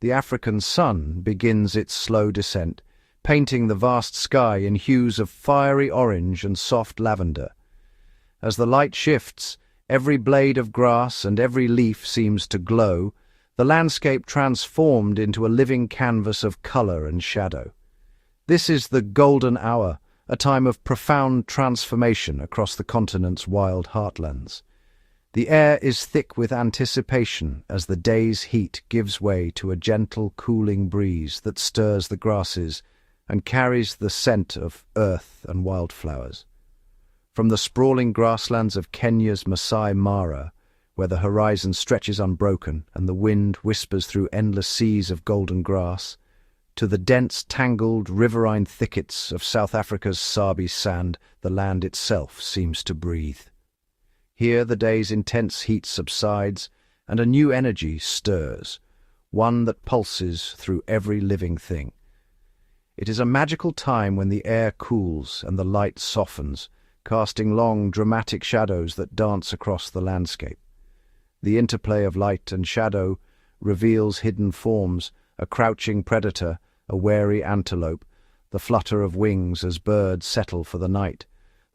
the African sun begins its slow descent, painting the vast sky in hues of fiery orange and soft lavender. As the light shifts, every blade of grass and every leaf seems to glow, the landscape transformed into a living canvas of color and shadow. This is the golden hour, a time of profound transformation across the continent's wild heartlands. The air is thick with anticipation as the day's heat gives way to a gentle, cooling breeze that stirs the grasses and carries the scent of earth and wildflowers. From the sprawling grasslands of Kenya's Masai Mara, where the horizon stretches unbroken and the wind whispers through endless seas of golden grass, to the dense, tangled, riverine thickets of South Africa's Sabi sand, the land itself seems to breathe. Here the day's intense heat subsides, and a new energy stirs, one that pulses through every living thing. It is a magical time when the air cools and the light softens, casting long, dramatic shadows that dance across the landscape. The interplay of light and shadow reveals hidden forms, a crouching predator, a wary antelope, the flutter of wings as birds settle for the night.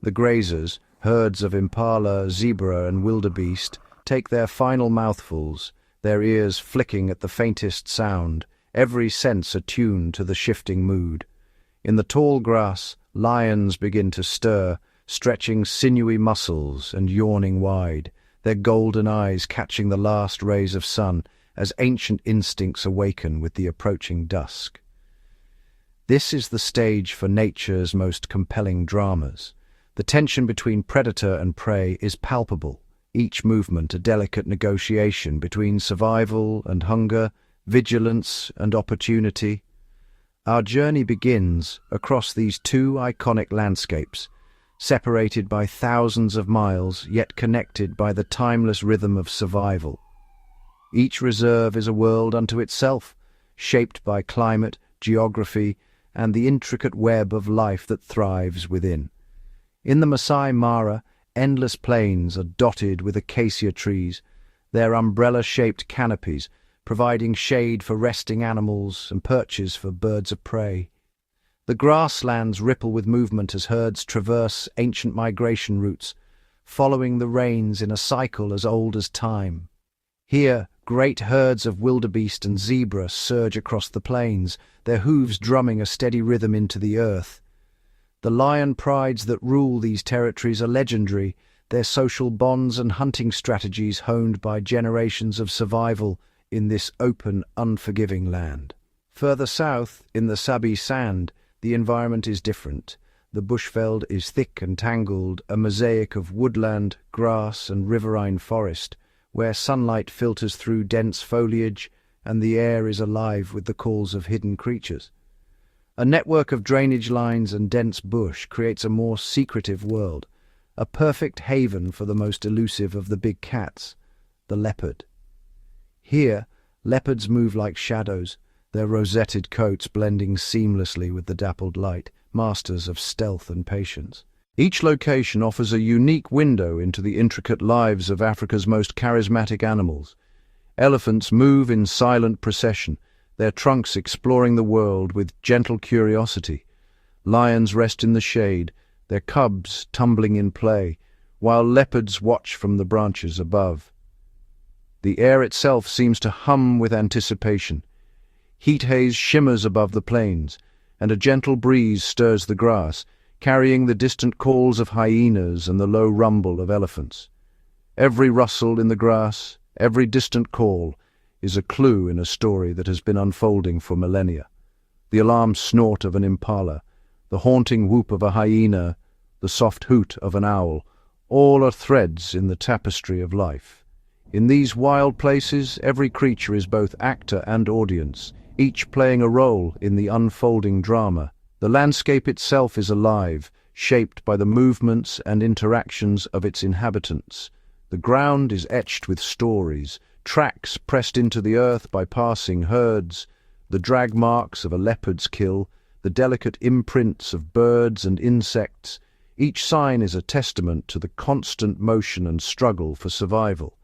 The grazers, herds of impala, zebra and wildebeest, take their final mouthfuls, their ears flicking at the faintest sound, every sense attuned to the shifting mood. In the tall grass, lions begin to stir, stretching sinewy muscles and yawning wide, their golden eyes catching the last rays of sun as ancient instincts awaken with the approaching dusk. This is the stage for nature's most compelling dramas. The tension between predator and prey is palpable, each movement a delicate negotiation between survival and hunger, vigilance and opportunity. Our journey begins across these two iconic landscapes, separated by thousands of miles, yet connected by the timeless rhythm of survival. Each reserve is a world unto itself, shaped by climate, geography, and the intricate web of life that thrives within. In the Masai Mara, endless plains are dotted with acacia trees, their umbrella-shaped canopies providing shade for resting animals and perches for birds of prey. The grasslands ripple with movement as herds traverse ancient migration routes, following the rains in a cycle as old as time. Here, great herds of wildebeest and zebra surge across the plains, their hooves drumming a steady rhythm into the earth. The lion prides that rule these territories are legendary, their social bonds and hunting strategies honed by generations of survival in this open, unforgiving land. Further south, in the Sabi sand, the environment is different. The bushveld is thick and tangled, a mosaic of woodland, grass and riverine forest, where sunlight filters through dense foliage and the air is alive with the calls of hidden creatures. A network of drainage lines and dense bush creates a more secretive world, a perfect haven for the most elusive of the big cats, the leopard. Here, leopards move like shadows, their rosetted coats blending seamlessly with the dappled light, masters of stealth and patience. Each location offers a unique window into the intricate lives of Africa's most charismatic animals. Elephants move in silent procession, their trunks exploring the world with gentle curiosity. Lions rest in the shade, their cubs tumbling in play, while leopards watch from the branches above. The air itself seems to hum with anticipation. Heat haze shimmers above the plains, and a gentle breeze stirs the grass, carrying the distant calls of hyenas and the low rumble of elephants. Every rustle in the grass, every distant call, is a clue in a story that has been unfolding for millennia. The alarm snort of an impala, the haunting whoop of a hyena, the soft hoot of an owl, all are threads in the tapestry of life. In these wild places, every creature is both actor and audience, each playing a role in the unfolding drama. The landscape itself is alive, shaped by the movements and interactions of its inhabitants. The ground is etched with stories, tracks pressed into the earth by passing herds, the drag marks of a leopard's kill, the delicate imprints of birds and insects. Each sign is a testament to the constant motion and struggle for survival.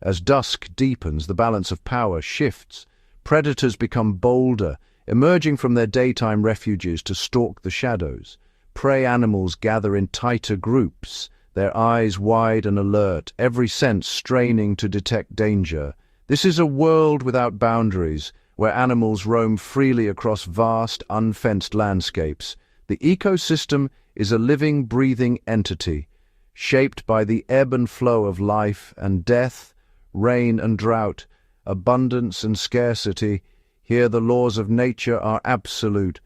As dusk deepens, the balance of power shifts. Predators become bolder, emerging from their daytime refuges to stalk the shadows. Prey animals gather in tighter groups, their eyes wide and alert, every sense straining to detect danger. This is a world without boundaries, where animals roam freely across vast, unfenced landscapes. The ecosystem is a living, breathing entity, shaped by the ebb and flow of life and death, rain and drought, abundance and scarcity. Here the laws of nature are absolute.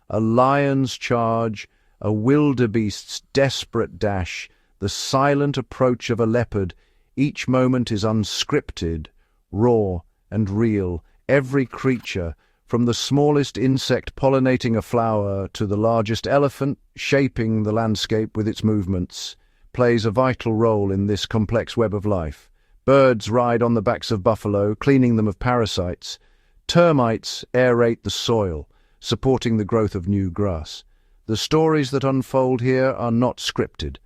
A lion's charge, a wildebeest's desperate dash, the silent approach of a leopard. Each moment is unscripted, raw and real. Every creature, from the smallest insect pollinating a flower to the largest elephant shaping the landscape with its movements, plays a vital role in this complex web of life. Birds ride on the backs of buffalo, cleaning them of parasites. Termites aerate the soil, supporting the growth of new grass. The stories that unfold here are not scripted.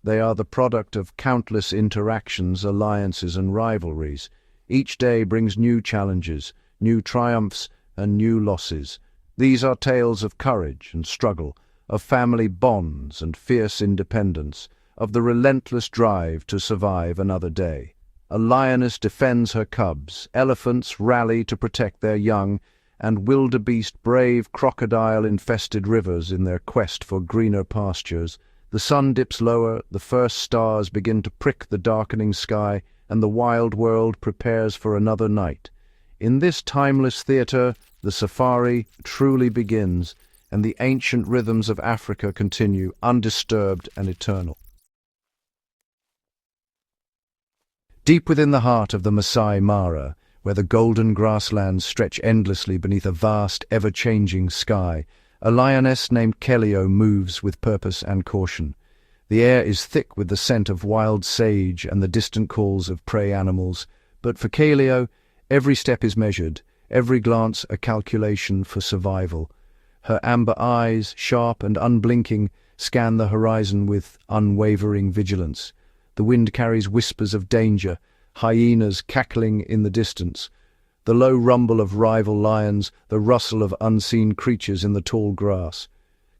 They are the product of countless interactions, alliances, and rivalries. Each day brings new challenges, new triumphs, and new losses. These are tales of courage and struggle, of family bonds and fierce independence, of the relentless drive to survive another day. A lioness defends her cubs, elephants rally to protect their young, and wildebeest brave crocodile-infested rivers in their quest for greener pastures. The sun dips lower, the first stars begin to prick the darkening sky, and the wild world prepares for another night. In this timeless theatre, the safari truly begins, and the ancient rhythms of Africa continue, undisturbed and eternal. Deep within the heart of the Masai Mara, where the golden grasslands stretch endlessly beneath a vast, ever-changing sky, a lioness named Keleo moves with purpose and caution. The air is thick with the scent of wild sage and the distant calls of prey animals, but for Keleo, every step is measured, every glance a calculation for survival. Her amber eyes, sharp and unblinking, scan the horizon with unwavering vigilance. The wind carries whispers of danger, hyenas cackling in the distance, the low rumble of rival lions, the rustle of unseen creatures in the tall grass.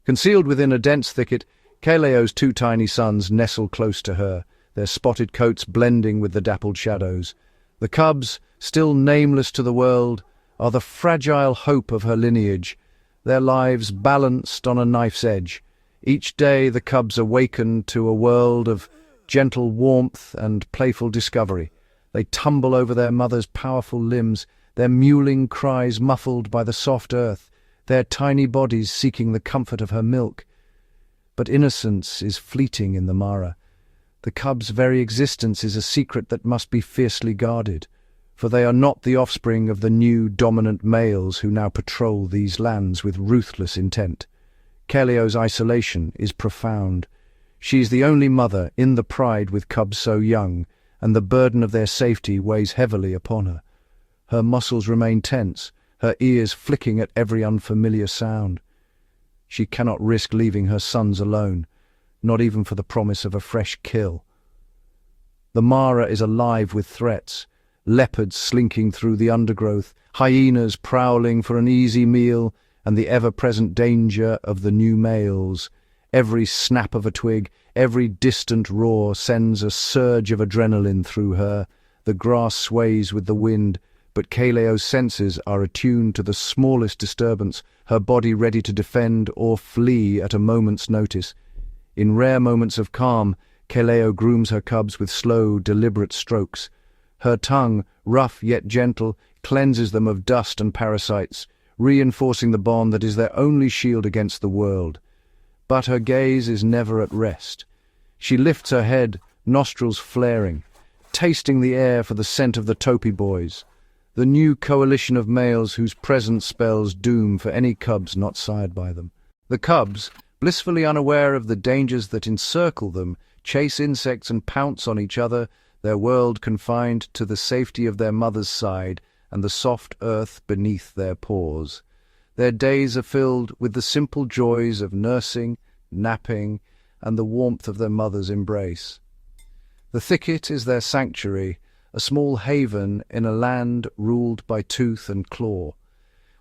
Concealed within a dense thicket, Keleo's two tiny sons nestle close to her, their spotted coats blending with the dappled shadows. The cubs, still nameless to the world, are the fragile hope of her lineage, their lives balanced on a knife's edge. Each day the cubs awaken to a world of gentle warmth and playful discovery. They tumble over their mother's powerful limbs, their mewling cries muffled by the soft earth, their tiny bodies seeking the comfort of her milk. But innocence is fleeting in the Mara. The cubs' very existence is a secret that must be fiercely guarded, for they are not the offspring of the new dominant males who now patrol these lands with ruthless intent. Keleo's isolation is profound. She is the only mother in the pride with cubs so young, and the burden of their safety weighs heavily upon her. Her muscles remain tense, her ears flicking at every unfamiliar sound. She cannot risk leaving her sons alone, not even for the promise of a fresh kill. The Mara is alive with threats, leopards slinking through the undergrowth, hyenas prowling for an easy meal, and the ever-present danger of the new males. Every snap of a twig, every distant roar sends a surge of adrenaline through her. The grass sways with the wind, but Keleo's senses are attuned to the smallest disturbance, her body ready to defend or flee at a moment's notice. In rare moments of calm, Keleo grooms her cubs with slow, deliberate strokes. Her tongue, rough yet gentle, cleanses them of dust and parasites, reinforcing the bond that is their only shield against the world. But her gaze is never at rest. She lifts her head, nostrils flaring, tasting the air for the scent of the Topi boys, the new coalition of males whose presence spells doom for any cubs not sired by them. The cubs, blissfully unaware of the dangers that encircle them, chase insects and pounce on each other, their world confined to the safety of their mother's side and the soft earth beneath their paws. Their days are filled with the simple joys of nursing, napping, and the warmth of their mother's embrace. The thicket is their sanctuary, a small haven in a land ruled by tooth and claw.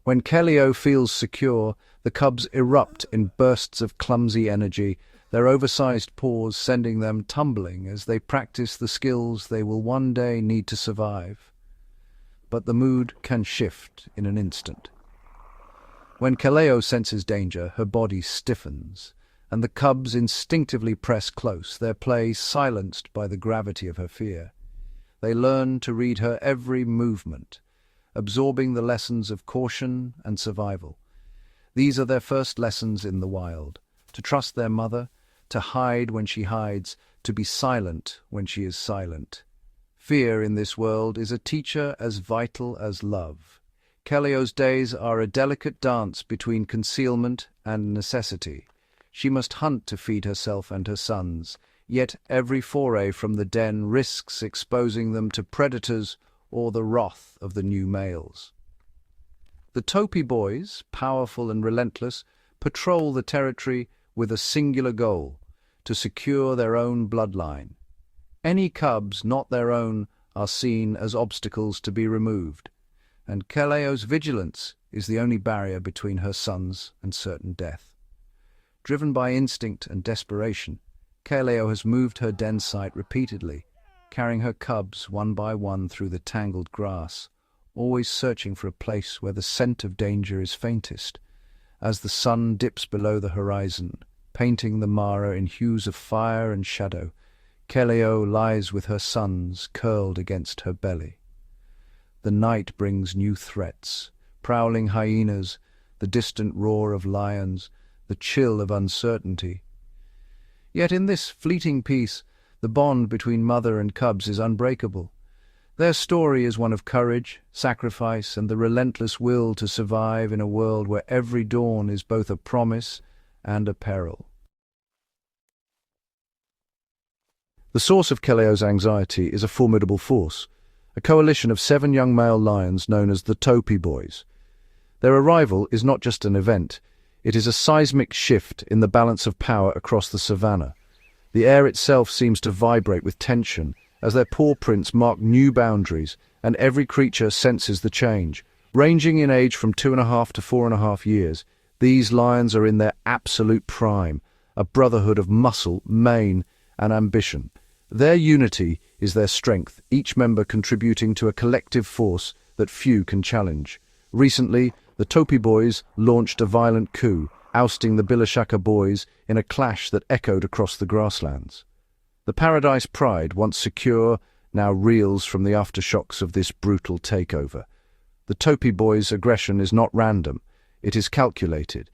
When Keleo feels secure, the cubs erupt in bursts of clumsy energy, their oversized paws sending them tumbling as they practice the skills they will one day need to survive. But the mood can shift in an instant. When Keleo senses danger, her body stiffens, and the cubs instinctively press close, their play silenced by the gravity of her fear. They learn to read her every movement, absorbing the lessons of caution and survival. These are their first lessons in the wild: to trust their mother, to hide when she hides, to be silent when she is silent. Fear in this world is a teacher as vital as love. Keleo's days are a delicate dance between concealment and necessity. She must hunt to feed herself and her sons, yet every foray from the den risks exposing them to predators or the wrath of the new males. The Topi boys, powerful and relentless, patrol the territory with a singular goal: to secure their own bloodline. Any cubs not their own are seen as obstacles to be removed, and Keleo's vigilance is the only barrier between her sons and certain death. Driven by instinct and desperation, Keleo has moved her den site repeatedly, carrying her cubs one by one through the tangled grass, always searching for a place where the scent of danger is faintest. As the sun dips below the horizon, painting the Mara in hues of fire and shadow, Keleo lies with her sons curled against her belly. The night brings new threats: prowling hyenas, the distant roar of lions, the chill of uncertainty. Yet in this fleeting peace, the bond between mother and cubs is unbreakable. Their story is one of courage, sacrifice, and the relentless will to survive in a world where every dawn is both a promise and a peril. The source of Keleo's anxiety is a formidable force, a coalition of 7 young male lions known as the Topi boys. Their arrival is not just an event, it is a seismic shift in the balance of power across the savannah. The air itself seems to vibrate with tension as their paw prints mark new boundaries, and every creature senses the change. Ranging in age from 2.5 to 4.5 years, these lions are in their absolute prime, a brotherhood of muscle, mane, and ambition. Their unity is their strength, each member contributing to a collective force that few can challenge. Recently, the Topi boys launched a violent coup, ousting the Bilashaka boys in a clash that echoed across the grasslands. The Paradise Pride, once secure, now reels from the aftershocks of this brutal takeover. The Topi boys' aggression is not random, it is calculated,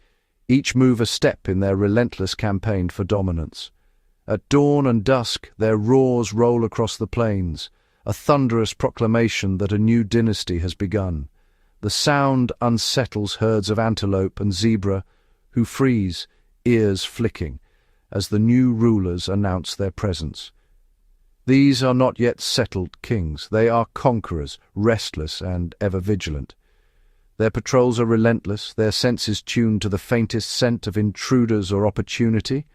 each move a step in their relentless campaign for dominance. At dawn and dusk, their roars roll across the plains, a thunderous proclamation that a new dynasty has begun. The sound unsettles herds of antelope and zebra, who freeze, ears flicking, as the new rulers announce their presence. These are not yet settled kings. They are conquerors, restless and ever vigilant. Their patrols are relentless, their senses tuned to the faintest scent of intruders or opportunity.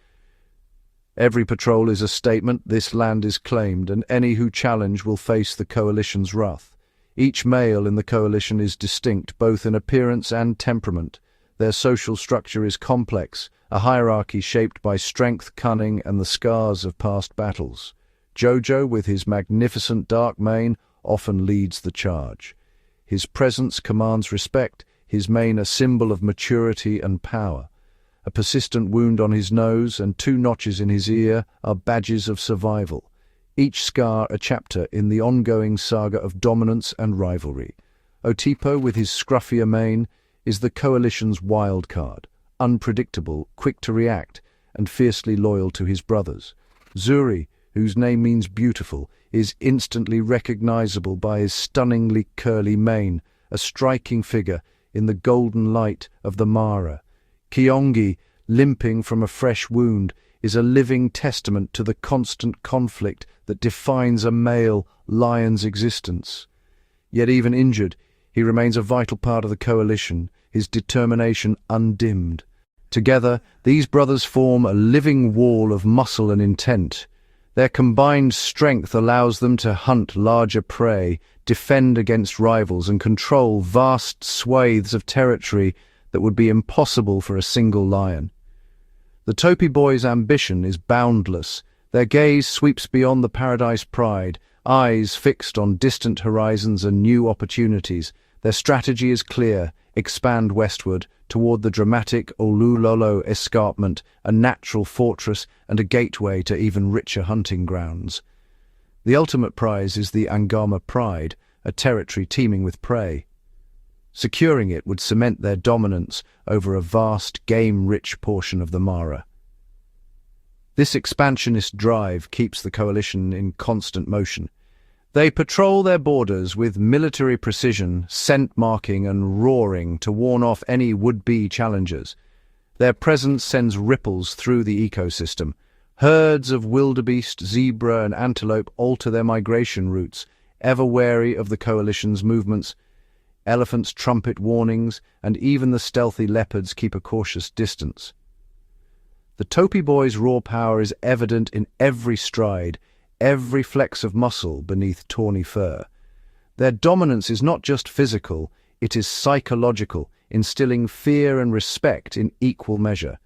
Every patrol is a statement: this land is claimed, and any who challenge will face the coalition's wrath. Each male in the coalition is distinct, both in appearance and temperament. Their social structure is complex, a hierarchy shaped by strength, cunning, and the scars of past battles. Jojo, with his magnificent dark mane, often leads the charge. His presence commands respect, his mane a symbol of maturity and power. A persistent wound on his nose and 2 notches in his ear are badges of survival, each scar a chapter in the ongoing saga of dominance and rivalry. Otipo, with his scruffier mane, is the coalition's wild card, unpredictable, quick to react, and fiercely loyal to his brothers. Zuri, whose name means beautiful, is instantly recognizable by his stunningly curly mane, a striking figure in the golden light of the Mara. Kiongi, limping from a fresh wound, is a living testament to the constant conflict that defines a male lion's existence. Yet even injured, he remains a vital part of the coalition, his determination undimmed. Together, these brothers form a living wall of muscle and intent. Their combined strength allows them to hunt larger prey, defend against rivals, and control vast swathes of territory that would be impossible for a single lion. The Topi boys' ambition is boundless. Their gaze sweeps beyond the paradise pride, eyes fixed on distant horizons and new opportunities. Their strategy is clear: expand westward, toward the dramatic Olulolo escarpment, a natural fortress and a gateway to even richer hunting grounds. The ultimate prize is the Angama Pride, a territory teeming with prey. Securing it would cement their dominance over a vast, game-rich portion of the Mara. This expansionist drive keeps the coalition in constant motion. They patrol their borders with military precision, scent marking and roaring to warn off any would-be challengers. Their presence sends ripples through the ecosystem. Herds of wildebeest, zebra and antelope alter their migration routes, ever wary of the coalition's movements. Elephants trumpet warnings, and even the stealthy leopards keep a cautious distance. The Topi boys' raw power is evident in every stride, every flex of muscle beneath tawny fur. Their dominance is not just physical, it is psychological, instilling fear and respect in equal measure.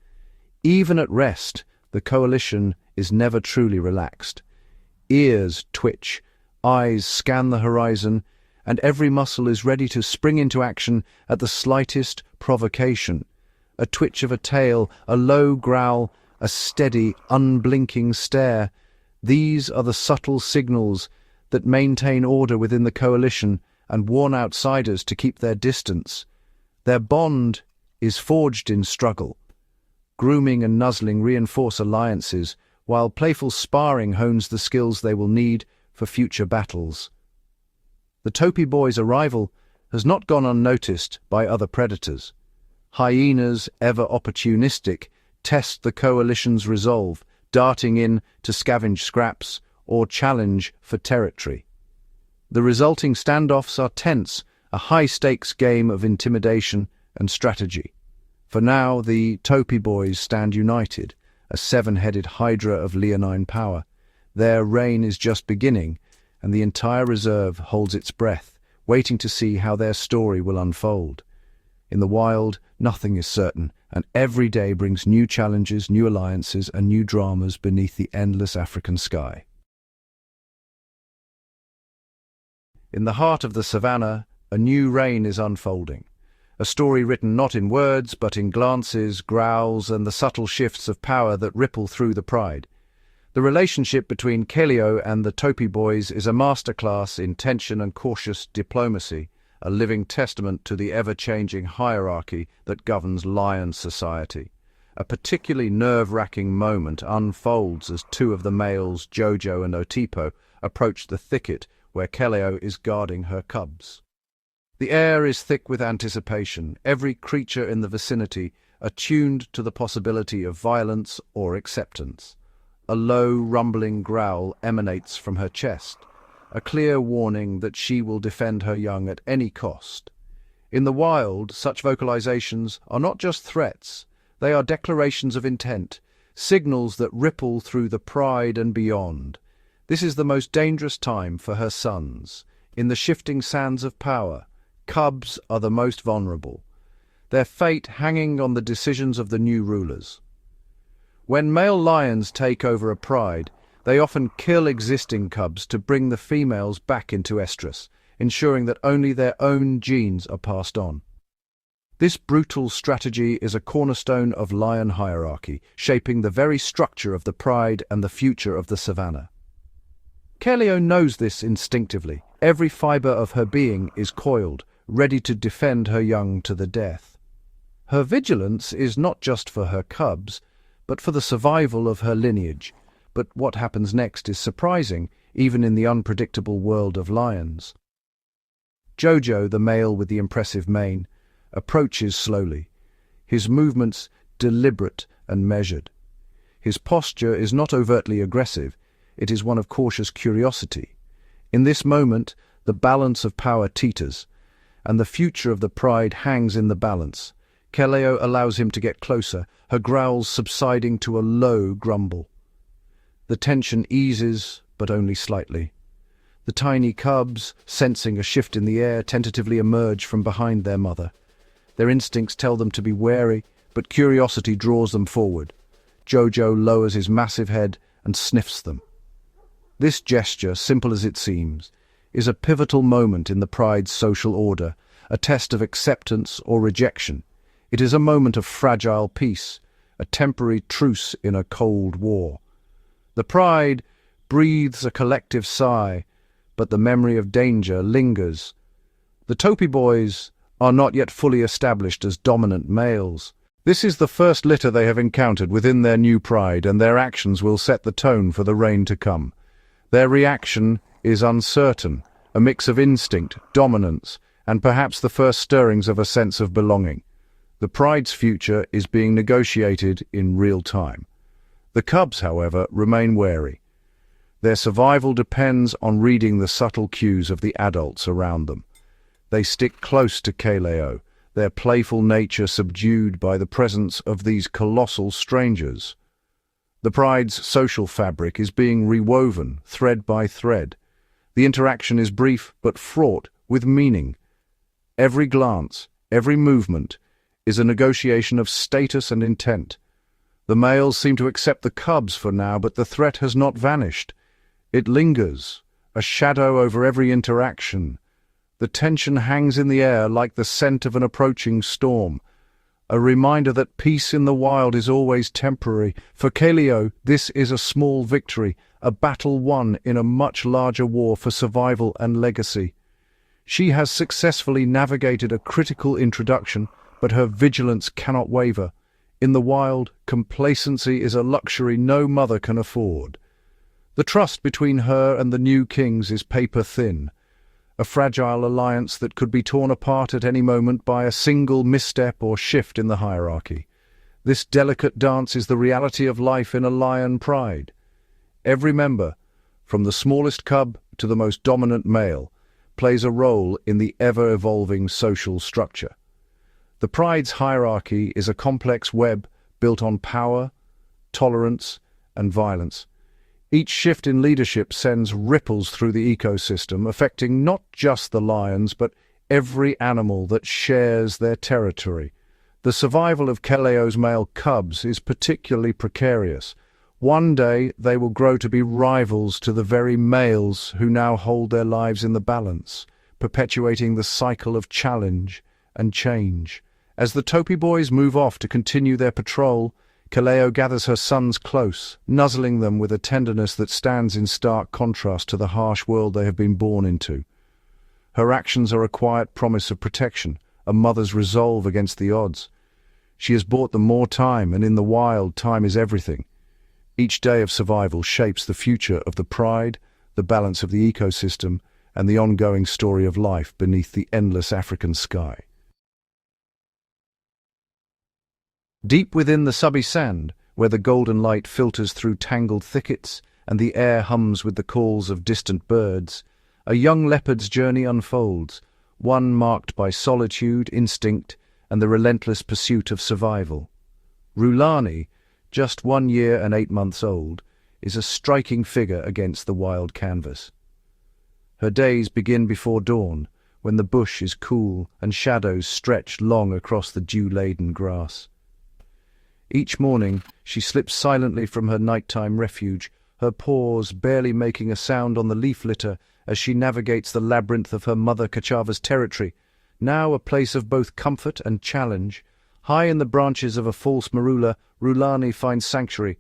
Even at rest, the coalition is never truly relaxed. Ears twitch, eyes scan the horizon, and every muscle is ready to spring into action at the slightest provocation. A twitch of a tail, a low growl, a steady, unblinking stare. These are the subtle signals that maintain order within the coalition and warn outsiders to keep their distance. Their bond is forged in struggle. Grooming and nuzzling reinforce alliances, while playful sparring hones the skills they will need for future battles. The Topi boys' arrival has not gone unnoticed by other predators. Hyenas, ever opportunistic, test the coalition's resolve, darting in to scavenge scraps or challenge for territory. The resulting standoffs are tense, a high-stakes game of intimidation and strategy. For now, the Topi boys stand united, a seven-headed hydra of leonine power. Their reign is just beginning, and the entire reserve holds its breath, waiting to see how their story will unfold. In the wild, nothing is certain, and every day brings new challenges, new alliances, and new dramas beneath the endless African sky. In the heart of the savannah, a new reign is unfolding. A story written not in words, but in glances, growls, and the subtle shifts of power that ripple through the pride. The relationship between Keleo and the Topi boys is a masterclass in tension and cautious diplomacy, a living testament to the ever-changing hierarchy that governs lion society. A particularly nerve-wracking moment unfolds as two of the males, Jojo and Otipo, approach the thicket where Keleo is guarding her cubs. The air is thick with anticipation, every creature in the vicinity attuned to the possibility of violence or acceptance. A low, rumbling growl emanates from her chest, a clear warning that she will defend her young at any cost. In the wild, such vocalizations are not just threats, they are declarations of intent, signals that ripple through the pride and beyond. This is the most dangerous time for her sons. In the shifting sands of power, cubs are the most vulnerable, their fate hanging on the decisions of the new rulers. When male lions take over a pride, they often kill existing cubs to bring the females back into estrus, ensuring that only their own genes are passed on. This brutal strategy is a cornerstone of lion hierarchy, shaping the very structure of the pride and the future of the savannah. Keleo knows this instinctively. Every fibre of her being is coiled, ready to defend her young to the death. Her vigilance is not just for her cubs, but for the survival of her lineage. But what happens next is surprising, even in the unpredictable world of lions. Jojo, the male with the impressive mane, approaches slowly, his movements deliberate and measured. His posture is not overtly aggressive, it is one of cautious curiosity. In this moment, the balance of power teeters, and the future of the pride hangs in the balance. Keleo allows him to get closer, her growls subsiding to a low grumble. The tension eases, but only slightly. The tiny cubs, sensing a shift in the air, tentatively emerge from behind their mother. Their instincts tell them to be wary, but curiosity draws them forward. Jojo lowers his massive head and sniffs them. This gesture, simple as it seems, is a pivotal moment in the pride's social order, a test of acceptance or rejection. It is a moment of fragile peace, a temporary truce in a cold war. The pride breathes a collective sigh, but the memory of danger lingers. The Topi boys are not yet fully established as dominant males. This is the first litter they have encountered within their new pride, and their actions will set the tone for the reign to come. Their reaction is uncertain, a mix of instinct, dominance, and perhaps the first stirrings of a sense of belonging. The pride's future is being negotiated in real time. The cubs, however, remain wary. Their survival depends on reading the subtle cues of the adults around them. They stick close to Keleo, their playful nature subdued by the presence of these colossal strangers. The pride's social fabric is being rewoven, thread by thread. The interaction is brief but fraught with meaning. Every glance, every movement, is a negotiation of status and intent. The males seem to accept the cubs for now, but the threat has not vanished. It lingers, a shadow over every interaction. The tension hangs in the air like the scent of an approaching storm, a reminder that peace in the wild is always temporary. For Keleo, this is a small victory, a battle won in a much larger war for survival and legacy. She has successfully navigated a critical introduction, but her vigilance cannot waver. In the wild, complacency is a luxury no mother can afford. The trust between her and the new kings is paper-thin, a fragile alliance that could be torn apart at any moment by a single misstep or shift in the hierarchy. This delicate dance is the reality of life in a lion pride. Every member, from the smallest cub to the most dominant male, plays a role in the ever-evolving social structure. The pride's hierarchy is a complex web built on power, tolerance, and violence. Each shift in leadership sends ripples through the ecosystem, affecting not just the lions, but every animal that shares their territory. The survival of Keleo's male cubs is particularly precarious. One day they will grow to be rivals to the very males who now hold their lives in the balance, perpetuating the cycle of challenge and change. As the Topi boys move off to continue their patrol, Keleo gathers her sons close, nuzzling them with a tenderness that stands in stark contrast to the harsh world they have been born into. Her actions are a quiet promise of protection, a mother's resolve against the odds. She has bought them more time, and in the wild, time is everything. Each day of survival shapes the future of the pride, the balance of the ecosystem, and the ongoing story of life beneath the endless African sky. Deep within the subby sand, where the golden light filters through tangled thickets and the air hums with the calls of distant birds, a young leopard's journey unfolds, one marked by solitude, instinct, and the relentless pursuit of survival. Rhulani, just 1 year and 8 months old, is a striking figure against the wild canvas. Her days begin before dawn, when the bush is cool and shadows stretch long across the dew-laden grass. Each morning, she slips silently from her nighttime refuge, her paws barely making a sound on the leaf litter as she navigates the labyrinth of her mother Kachava's territory, now a place of both comfort and challenge. High in the branches of a false marula, Rhulani finds sanctuary.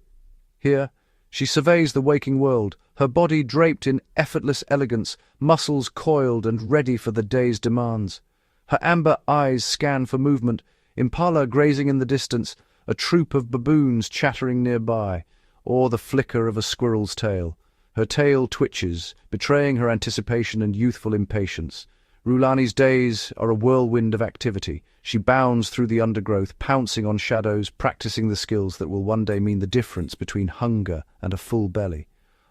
Here, she surveys the waking world, her body draped in effortless elegance, muscles coiled and ready for the day's demands. Her amber eyes scan for movement, impala grazing in the distance, a troop of baboons chattering nearby, or the flicker of a squirrel's tail. Her tail twitches, betraying her anticipation and youthful impatience. Rhulani's days are a whirlwind of activity. She bounds through the undergrowth, pouncing on shadows, practicing the skills that will one day mean the difference between hunger and a full belly.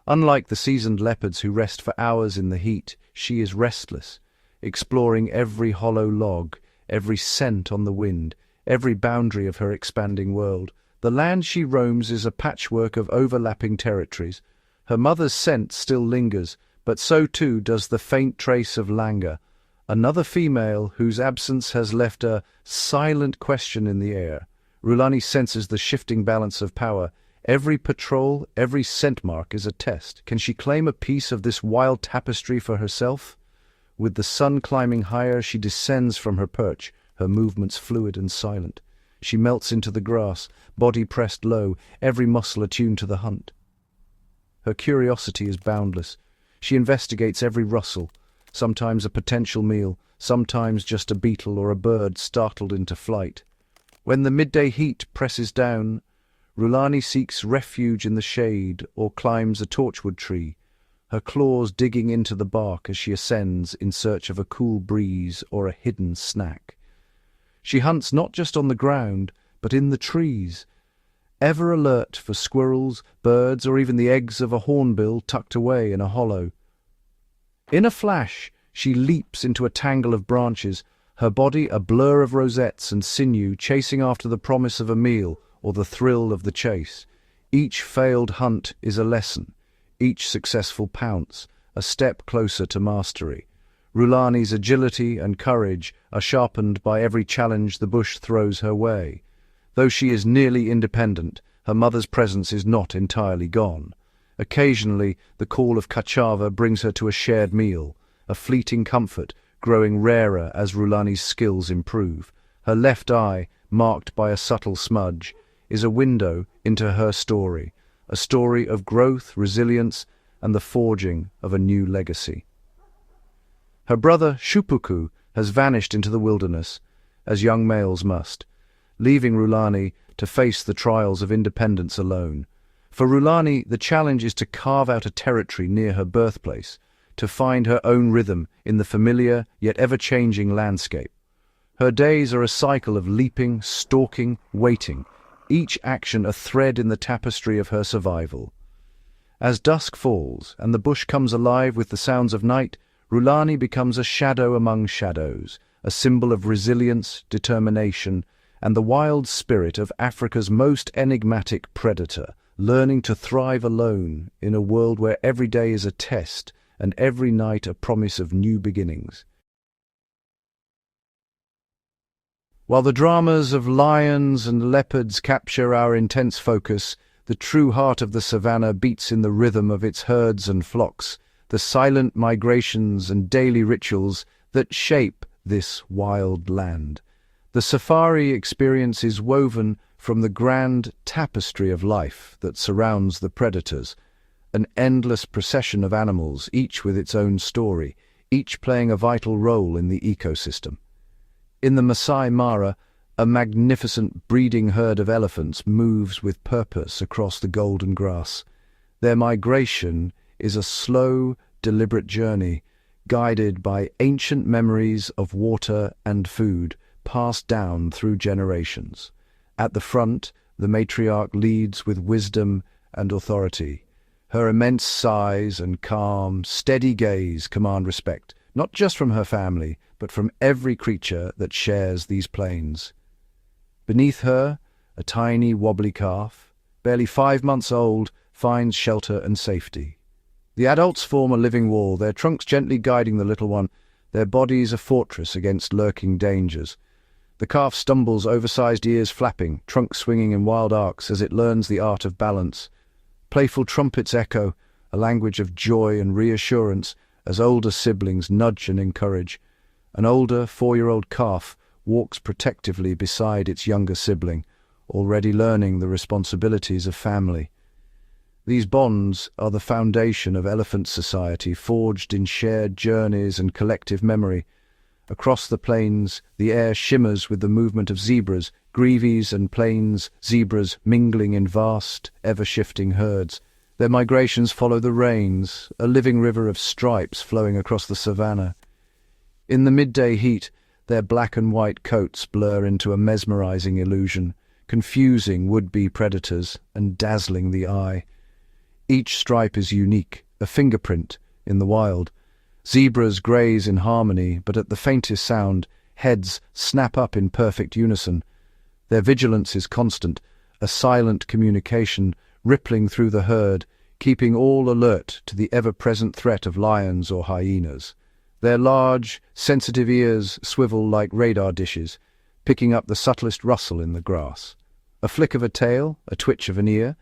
Unlike the seasoned leopards who rest for hours in the heat, she is restless, exploring every hollow log, every scent on the wind, every boundary of her expanding world. The land she roams is a patchwork of overlapping territories. Her mother's scent still lingers, but so too does the faint trace of languor, another female whose absence has left a silent question in the air. Rhulani senses the shifting balance of power. Every patrol, every scent mark is a test. Can she claim a piece of this wild tapestry for herself? With the sun climbing higher, she descends from her perch, her movements fluid and silent. She melts into the grass, body pressed low, every muscle attuned to the hunt. Her curiosity is boundless. She investigates every rustle, sometimes a potential meal, sometimes just a beetle or a bird startled into flight. When the midday heat presses down, Rhulani seeks refuge in the shade or climbs a torchwood tree, her claws digging into the bark as she ascends in search of a cool breeze or a hidden snack. She hunts not just on the ground, but in the trees, ever alert for squirrels, birds, or even the eggs of a hornbill tucked away in a hollow. In a flash, she leaps into a tangle of branches, her body a blur of rosettes and sinew chasing after the promise of a meal or the thrill of the chase. Each failed hunt is a lesson, each successful pounce a step closer to mastery. Rhulani's agility and courage are sharpened by every challenge the bush throws her way. Though she is nearly independent, her mother's presence is not entirely gone. Occasionally, the call of Kachava brings her to a shared meal, a fleeting comfort growing rarer as Rhulani's skills improve. Her left eye, marked by a subtle smudge, is a window into her story, a story of growth, resilience, and the forging of a new legacy. Her brother, Shupuku, has vanished into the wilderness, as young males must, leaving Rhulani to face the trials of independence alone. For Rhulani, the challenge is to carve out a territory near her birthplace, to find her own rhythm in the familiar yet ever-changing landscape. Her days are a cycle of leaping, stalking, waiting, each action a thread in the tapestry of her survival. As dusk falls and the bush comes alive with the sounds of night, Rhulani becomes a shadow among shadows, a symbol of resilience, determination, and the wild spirit of Africa's most enigmatic predator, learning to thrive alone in a world where every day is a test and every night a promise of new beginnings. While the dramas of lions and leopards capture our intense focus, the true heart of the savannah beats in the rhythm of its herds and flocks, the silent migrations and daily rituals that shape this wild land. The safari experience is woven from the grand tapestry of life that surrounds the predators, an endless procession of animals, each with its own story, each playing a vital role in the ecosystem. In the Masai Mara, a magnificent breeding herd of elephants moves with purpose across the golden grass. Their migration is a slow, deliberate journey, guided by ancient memories of water and food, passed down through generations. At the front, the matriarch leads with wisdom and authority. Her immense size and calm, steady gaze command respect, not just from her family, but from every creature that shares these plains. Beneath her, a tiny, wobbly calf, barely 5 months old, finds shelter and safety. The adults form a living wall, their trunks gently guiding the little one, their bodies a fortress against lurking dangers. The calf stumbles, oversized ears flapping, trunk swinging in wild arcs as it learns the art of balance. Playful trumpets echo, a language of joy and reassurance, as older siblings nudge and encourage. An older 4-year-old calf walks protectively beside its younger sibling, already learning the responsibilities of family. These bonds are the foundation of elephant society, forged in shared journeys and collective memory. Across the plains, the air shimmers with the movement of zebras, greaves and plains zebras mingling in vast, ever-shifting herds. Their migrations follow the rains, a living river of stripes flowing across the savannah. In the midday heat, their black and white coats blur into a mesmerizing illusion, confusing would-be predators and dazzling the eye. Each stripe is unique, a fingerprint in the wild. Zebras graze in harmony, but at the faintest sound, heads snap up in perfect unison. Their vigilance is constant, a silent communication rippling through the herd, keeping all alert to the ever-present threat of lions or hyenas. Their large, sensitive ears swivel like radar dishes, picking up the subtlest rustle in the grass. A flick of a tail, a twitch of an ear,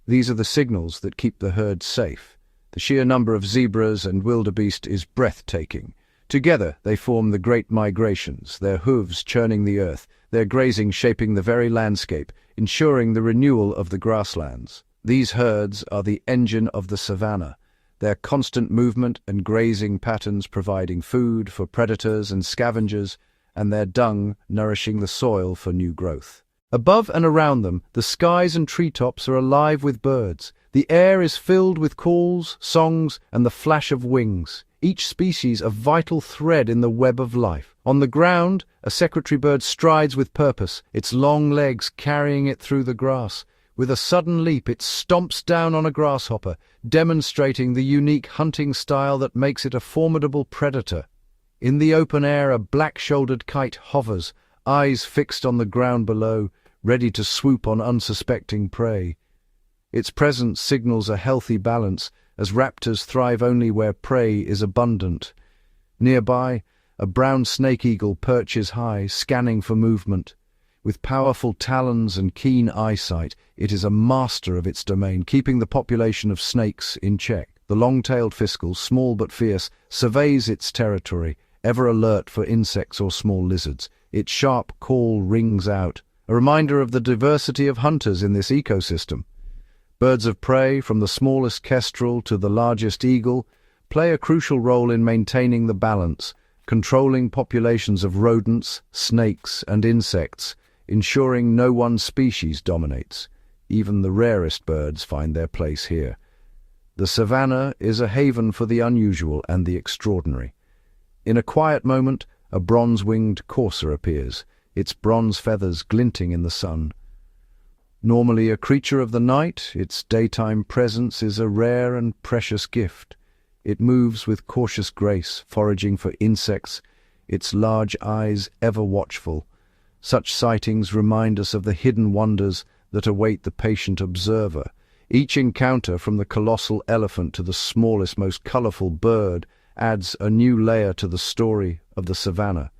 these are the signals that keep the herd safe. The sheer number of zebras and wildebeest is breathtaking. Together they form the great migrations, their hooves churning the earth, their grazing shaping the very landscape, ensuring the renewal of the grasslands. These herds are the engine of the savannah, their constant movement and grazing patterns providing food for predators and scavengers, and their dung nourishing the soil for new growth. Above and around them, the skies and treetops are alive with birds. The air is filled with calls, songs, and the flash of wings, each species a vital thread in the web of life. On the ground, a secretary bird strides with purpose, its long legs carrying it through the grass. With a sudden leap, it stomps down on a grasshopper, demonstrating the unique hunting style that makes it a formidable predator. In the open air, a black-shouldered kite hovers, eyes fixed on the ground below, ready to swoop on unsuspecting prey. Its presence signals a healthy balance, as raptors thrive only where prey is abundant. Nearby, a brown snake eagle perches high, scanning for movement. With powerful talons and keen eyesight, it is a master of its domain, keeping the population of snakes in check. The long-tailed fiscal, small but fierce, surveys its territory, ever alert for insects or small lizards. Its sharp call rings out, a reminder of the diversity of hunters in this ecosystem. Birds of prey, from the smallest kestrel to the largest eagle, play a crucial role in maintaining the balance, controlling populations of rodents, snakes, and insects, ensuring no one species dominates. Even the rarest birds find their place here. The savannah is a haven for the unusual and the extraordinary. In a quiet moment, a bronze-winged courser appears, its bronze feathers glinting in the sun. Normally a creature of the night, its daytime presence is a rare and precious gift. It moves with cautious grace, foraging for insects, its large eyes ever watchful. Such sightings remind us of the hidden wonders that await the patient observer. Each encounter, from the colossal elephant to the smallest, most colorful bird, adds a new layer to the story of the savannah.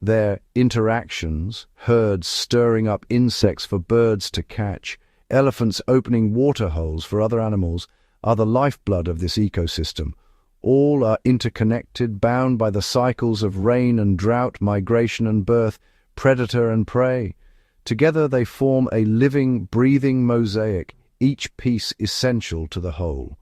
Their interactions, herds stirring up insects for birds to catch, elephants opening waterholes for other animals, are the lifeblood of this ecosystem. All are interconnected, bound by the cycles of rain and drought, migration and birth, predator and prey. Together they form a living, breathing mosaic, each piece essential to the whole.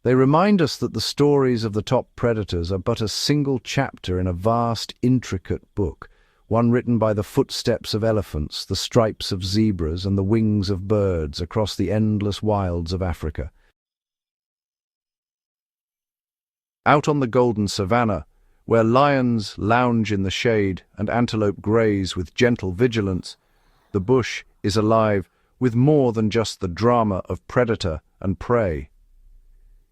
They remind us that the stories of the top predators are but a single chapter in a vast, intricate book, one written by the footsteps of elephants, the stripes of zebras, and the wings of birds across the endless wilds of Africa. Out on the golden savannah, where lions lounge in the shade and antelope graze with gentle vigilance, the bush is alive with more than just the drama of predator and prey.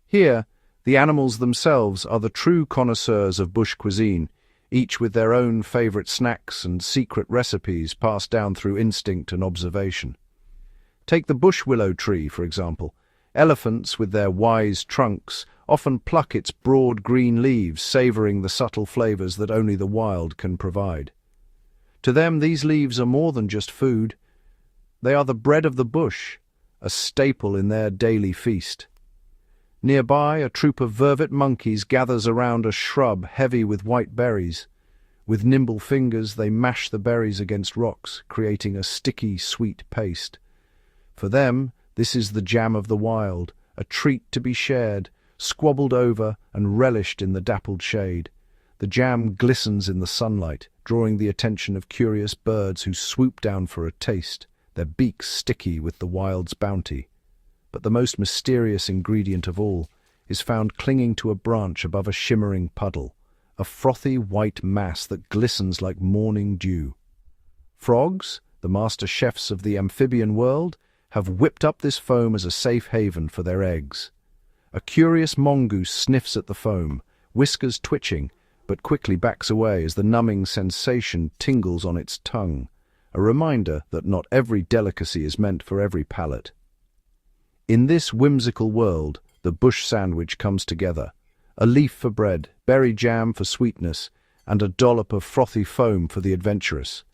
Here, the animals themselves are the true connoisseurs of bush cuisine, each with their own favorite snacks and secret recipes passed down through instinct and observation. Take the bush willow tree, for example. Elephants, with their wise trunks, often pluck its broad green leaves, savoring the subtle flavors that only the wild can provide. To them, these leaves are more than just food. They are the bread of the bush, a staple in their daily feast. Nearby, a troop of vervet monkeys gathers around a shrub heavy with white berries. With nimble fingers, they mash the berries against rocks, creating a sticky, sweet paste. For them, this is the jam of the wild, a treat to be shared, squabbled over and relished in the dappled shade. The jam glistens in the sunlight, drawing the attention of curious birds who swoop down for a taste, their beaks sticky with the wild's bounty. But the most mysterious ingredient of all is found clinging to a branch above a shimmering puddle, a frothy white mass that glistens like morning dew. Frogs, the master chefs of the amphibian world, have whipped up this foam as a safe haven for their eggs. A curious mongoose sniffs at the foam, whiskers twitching, but quickly backs away as the numbing sensation tingles on its tongue. a reminder that not every delicacy is meant for every palate. In this whimsical world, the bush sandwich comes together. A leaf for bread, berry jam for sweetness, and a dollop of frothy foam for the adventurous.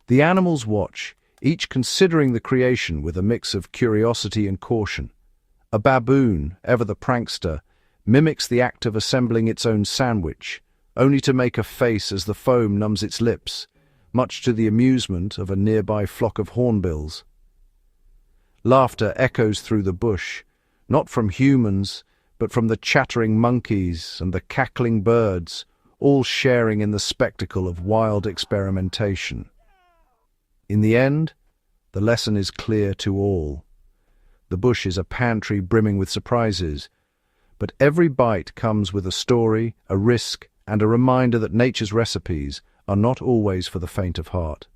The animals watch, each considering the creation with a mix of curiosity and caution. A baboon, ever the prankster, mimics the act of assembling its own sandwich, only to make a face as the foam numbs its lips, much to the amusement of a nearby flock of hornbills. Laughter echoes through the bush, not from humans, but from the chattering monkeys and the cackling birds, all sharing in the spectacle of wild experimentation. In the end, the lesson is clear to all. The bush is a pantry brimming with surprises, but every bite comes with a story, a risk, and a reminder that nature's recipes are not always for the faint of heart.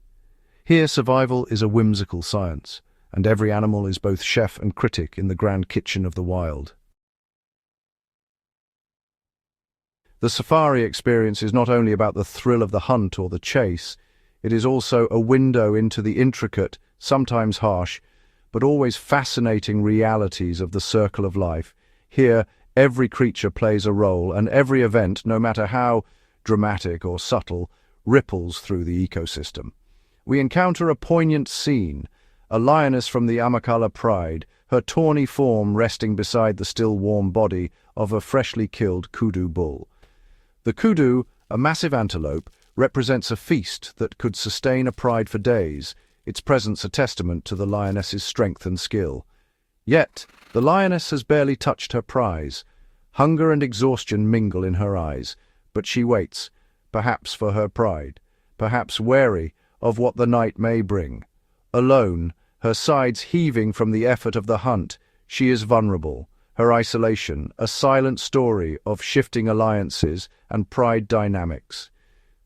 Here, survival is a whimsical science, and every animal is both chef and critic in the grand kitchen of the wild. The safari experience is not only about the thrill of the hunt or the chase, it is also a window into the intricate, sometimes harsh, but always fascinating realities of the circle of life. Here, every creature plays a role, and every event, no matter how dramatic or subtle, ripples through the ecosystem. We encounter a poignant scene, a lioness from the Amakala pride, her tawny form resting beside the still warm body of a freshly killed kudu bull. The kudu, a massive antelope, represents a feast that could sustain a pride for days, its presence a testament to the lioness's strength and skill. Yet, the lioness has barely touched her prize. Hunger and exhaustion mingle in her eyes, but she waits, perhaps for her pride, perhaps wary of what the night may bring. Alone, her sides heaving from the effort of the hunt, she is vulnerable. Her isolation, a silent story of shifting alliances and pride dynamics.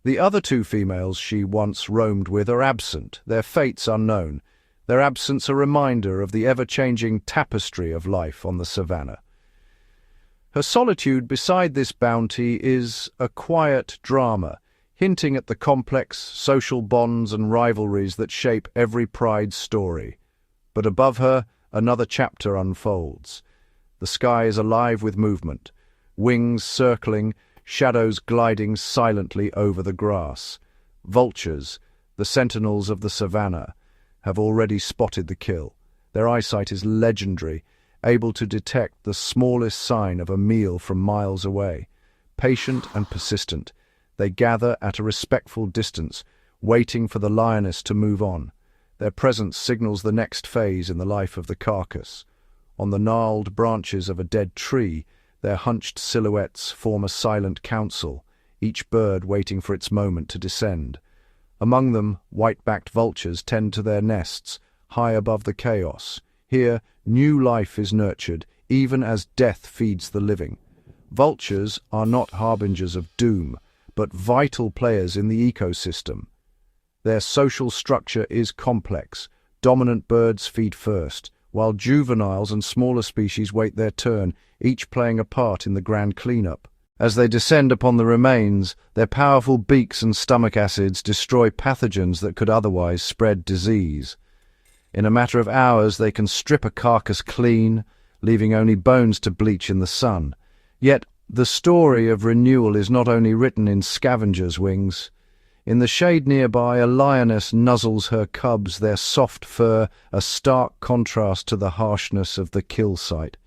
The other two females she once roamed with are absent, their fates unknown, their absence a reminder of the ever-changing tapestry of life on the savannah. Her solitude beside this bounty is a quiet drama, hinting at the complex social bonds and rivalries that shape every pride's story. But above her, another chapter unfolds. The sky is alive with movement, wings circling, shadows gliding silently over the grass. Vultures, the sentinels of the savannah, have already spotted the kill. Their eyesight is legendary, able to detect the smallest sign of a meal from miles away. Patient and persistent, they gather at a respectful distance, waiting for the lioness to move on. Their presence signals the next phase in the life of the carcass. On the gnarled branches of a dead tree, their hunched silhouettes form a silent council, each bird waiting for its moment to descend. Among them, white-backed vultures tend to their nests, high above the chaos. Here, new life is nurtured, even as death feeds the living. Vultures are not harbingers of doom, but vital players in the ecosystem. Their social structure is complex. Dominant birds feed first, while juveniles and smaller species wait their turn, each playing a part in the grand cleanup. As they descend upon the remains, their powerful beaks and stomach acids destroy pathogens that could otherwise spread disease. In a matter of hours, they can strip a carcass clean, leaving only bones to bleach in the sun. Yet, the story of renewal is not only written in scavengers' wings. In the shade nearby, a lioness nuzzles her cubs, their soft fur a stark contrast to the harshness of the kill site.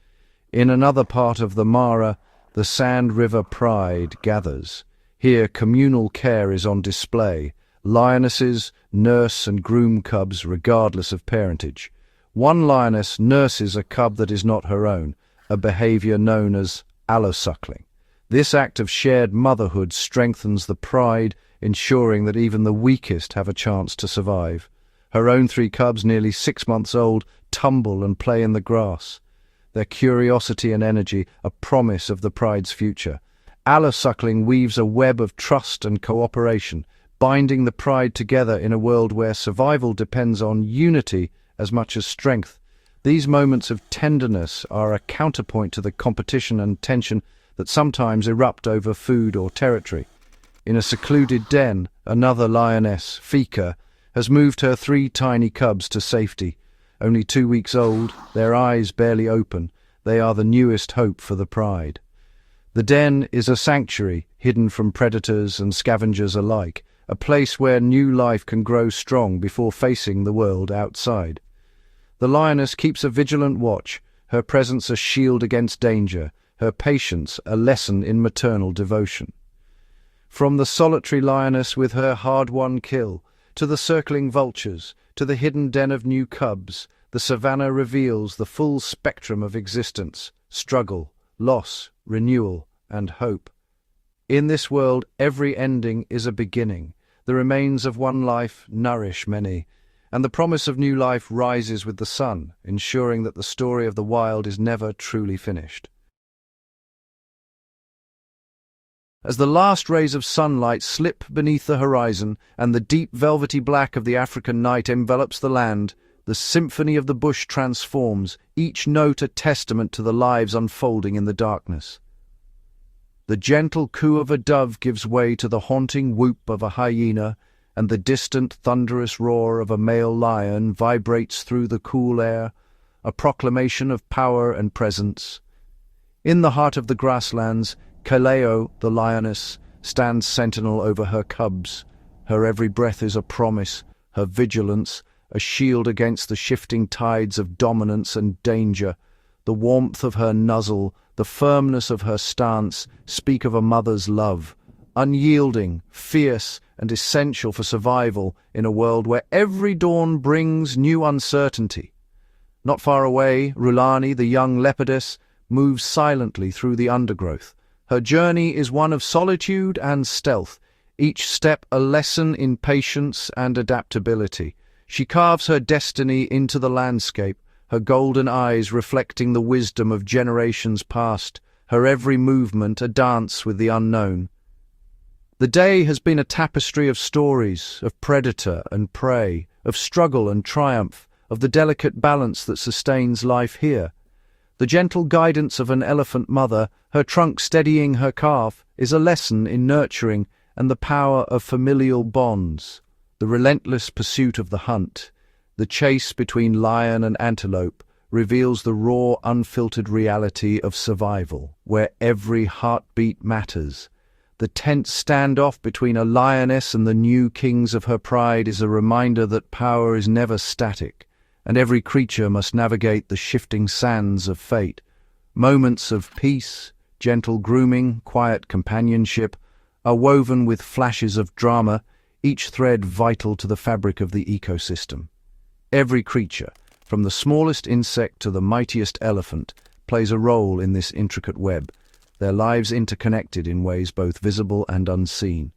In another part of the Mara, the Sand River pride gathers. Here, communal care is on display. Lionesses nurse and groom cubs regardless of parentage. One lioness nurses a cub that is not her own, a behavior known as allosuckling. This act of shared motherhood strengthens the pride, ensuring that even the weakest have a chance to survive. Her own 3 cubs, nearly 6 months old, tumble and play in the grass. Their curiosity and energy a promise of the pride's future. Allosuckling weaves a web of trust and cooperation, binding the pride together in a world where survival depends on unity as much as strength. These moments of tenderness are a counterpoint to the competition and tension that sometimes erupt over food or territory. In a secluded den, another lioness, Fika, has moved her 3 tiny cubs to safety. Only 2 weeks old, their eyes barely open, they are the newest hope for the pride. The den is a sanctuary, hidden from predators and scavengers alike, a place where new life can grow strong before facing the world outside. The lioness keeps a vigilant watch, her presence a shield against danger, her patience a lesson in maternal devotion. From the solitary lioness with her hard-won kill, to the circling vultures, to the hidden den of new cubs, the savannah reveals the full spectrum of existence, struggle, loss, renewal, and hope. In this world, every ending is a beginning. The remains of one life nourish many, and the promise of new life rises with the sun, ensuring that the story of the wild is never truly finished. As the last rays of sunlight slip beneath the horizon and the deep velvety black of the African night envelops the land, the symphony of the bush transforms, each note a testament to the lives unfolding in the darkness. The gentle coo of a dove gives way to the haunting whoop of a hyena, and the distant thunderous roar of a male lion vibrates through the cool air, a proclamation of power and presence. In the heart of the grasslands, Keleo, the lioness, stands sentinel over her cubs. Her every breath is a promise, her vigilance a shield against the shifting tides of dominance and danger. The warmth of her nuzzle, the firmness of her stance speak of a mother's love, unyielding, fierce, and essential for survival in a world where every dawn brings new uncertainty. Not far away, Rhulani, the young leopardess, moves silently through the undergrowth. Her journey is one of solitude and stealth, each step a lesson in patience and adaptability. She carves her destiny into the landscape, her golden eyes reflecting the wisdom of generations past, her every movement a dance with the unknown. The day has been a tapestry of stories, of predator and prey, of struggle and triumph, of the delicate balance that sustains life here. The gentle guidance of an elephant mother, her trunk steadying her calf, is a lesson in nurturing and the power of familial bonds. The relentless pursuit of the hunt, the chase between lion and antelope, reveals the raw, unfiltered reality of survival, where every heartbeat matters. The tense standoff between a lioness and the new kings of her pride is a reminder that power is never static, and every creature must navigate the shifting sands of fate. Moments of peace, gentle grooming, quiet companionship, are woven with flashes of drama, each thread vital to the fabric of the ecosystem. Every creature, from the smallest insect to the mightiest elephant, plays a role in this intricate web, their lives interconnected in ways both visible and unseen.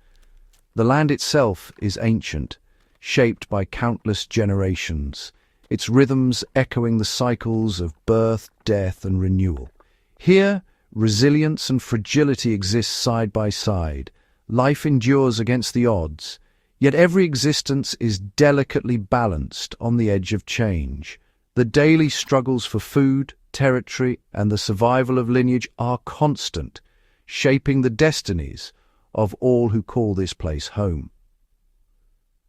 The land itself is ancient, shaped by countless generations, its rhythms echoing the cycles of birth, death, and renewal. Here, resilience and fragility exist side by side. Life endures against the odds, yet every existence is delicately balanced on the edge of change. The daily struggles for food, territory, and the survival of lineage are constant, shaping the destinies of all who call this place home.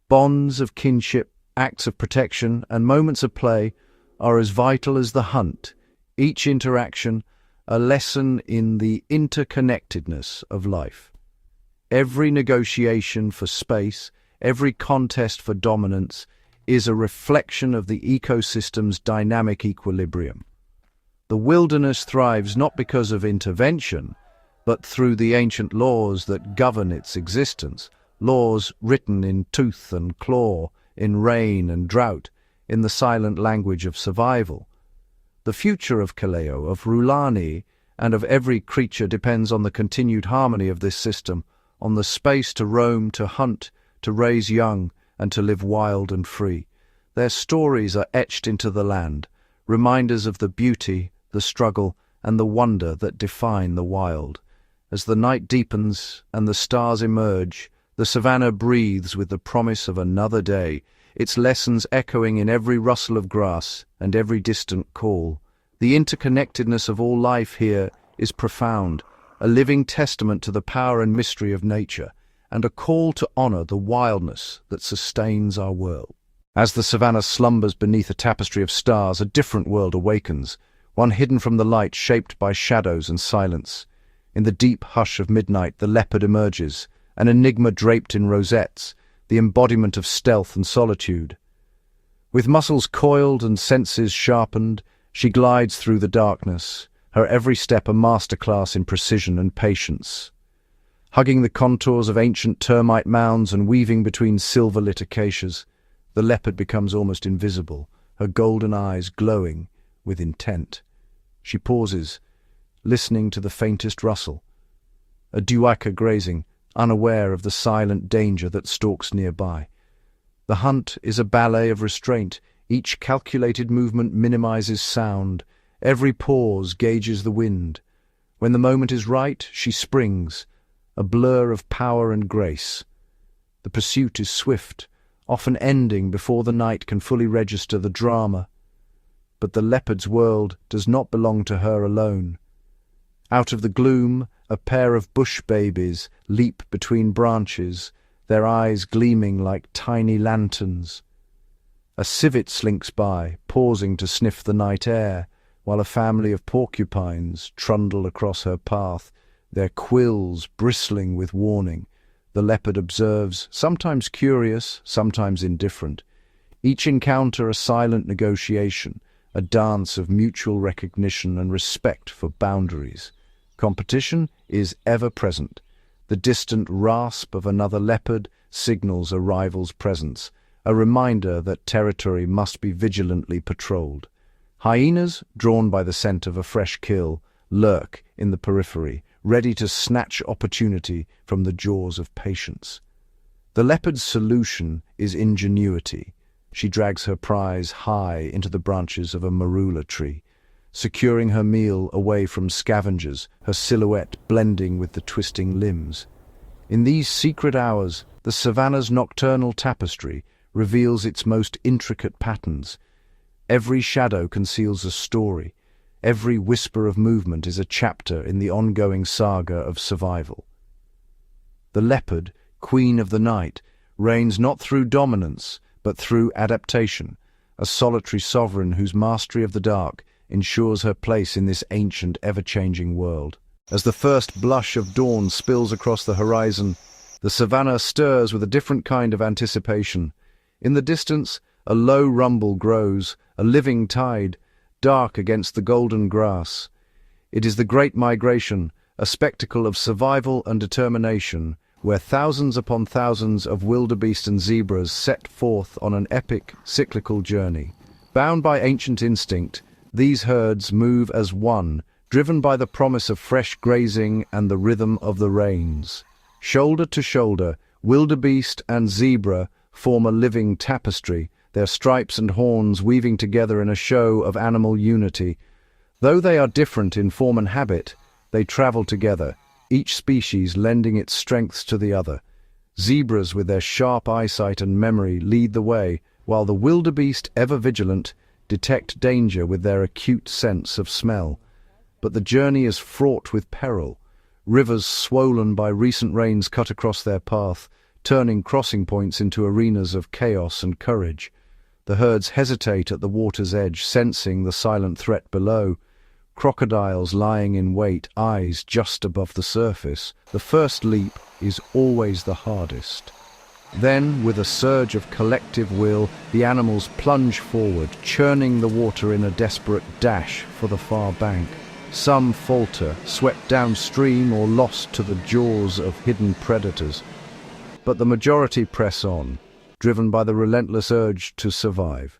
Bonds of kinship, acts of protection, and moments of play are as vital as the hunt, each interaction a lesson in the interconnectedness of life. Every negotiation for space, every contest for dominance, is a reflection of the ecosystem's dynamic equilibrium. The wilderness thrives not because of intervention, but through the ancient laws that govern its existence, laws written in tooth and claw, in rain and drought, in the silent language of survival. The future of Keleo, of Rhulani, and of every creature depends on the continued harmony of this system, on the space to roam, to hunt, to raise young, and to live wild and free. Their stories are etched into the land, reminders of the beauty, the struggle, and the wonder that define the wild. As the night deepens and the stars emerge, the savannah breathes with the promise of another day, its lessons echoing in every rustle of grass and every distant call. The interconnectedness of all life here is profound, a living testament to the power and mystery of nature. and a call to honor the wildness that sustains our world. As the savannah slumbers beneath a tapestry of stars, a different world awakens, one hidden from the light, shaped by shadows and silence. In the deep hush of midnight, the leopard emerges, an enigma draped in rosettes, the embodiment of stealth and solitude. With muscles coiled and senses sharpened, she glides through the darkness, her every step a masterclass in precision and patience. Hugging the contours of ancient termite mounds and weaving between silver-lit acacias, the leopard becomes almost invisible, her golden eyes glowing with intent. She pauses, listening to the faintest rustle. A duiker grazing, unaware of the silent danger that stalks nearby. The hunt is a ballet of restraint. Each calculated movement minimizes sound. Every pause gauges the wind. When the moment is right, she springs, a blur of power and grace. The pursuit is swift, often ending before the night can fully register the drama. But the leopard's world does not belong to her alone. Out of the gloom, a pair of bush babies leap between branches, their eyes gleaming like tiny lanterns. A civet slinks by, pausing to sniff the night air, while a family of porcupines trundle across her path, their quills bristling with warning. The leopard observes, sometimes curious, sometimes indifferent. Each encounter a silent negotiation, a dance of mutual recognition and respect for boundaries. Competition is ever present. The distant rasp of another leopard signals a rival's presence, a reminder that territory must be vigilantly patrolled. Hyenas, drawn by the scent of a fresh kill, lurk in the periphery, ready to snatch opportunity from the jaws of patience. The leopard's solution is ingenuity. She drags her prize high into the branches of a marula tree, securing her meal away from scavengers, her silhouette blending with the twisting limbs. In these secret hours, the savannah's nocturnal tapestry reveals its most intricate patterns. Every shadow conceals a story. Every whisper of movement is a chapter in the ongoing saga of survival. The leopard, queen of the night, reigns not through dominance, but through adaptation, a solitary sovereign whose mastery of the dark ensures her place in this ancient, ever-changing world. As the first blush of dawn spills across the horizon, the savannah stirs with a different kind of anticipation. In the distance, a low rumble grows, a living tide, dark against the golden grass. It is the Great Migration, a spectacle of survival and determination, where thousands upon thousands of wildebeest and zebras set forth on an epic, cyclical journey. Bound by ancient instinct, these herds move as one, driven by the promise of fresh grazing and the rhythm of the rains. Shoulder to shoulder, wildebeest and zebra form a living tapestry, their stripes and horns weaving together in a show of animal unity. Though they are different in form and habit, they travel together, each species lending its strengths to the other. Zebras with their sharp eyesight and memory lead the way, while the wildebeest, ever vigilant, detect danger with their acute sense of smell. But the journey is fraught with peril. Rivers swollen by recent rains cut across their path, turning crossing points into arenas of chaos and courage. The herds hesitate at the water's edge, sensing the silent threat below. Crocodiles lying in wait, eyes just above the surface. The first leap is always the hardest. Then, with a surge of collective will, the animals plunge forward, churning the water in a desperate dash for the far bank. Some falter, swept downstream or lost to the jaws of hidden predators. But the majority press on, driven by the relentless urge to survive.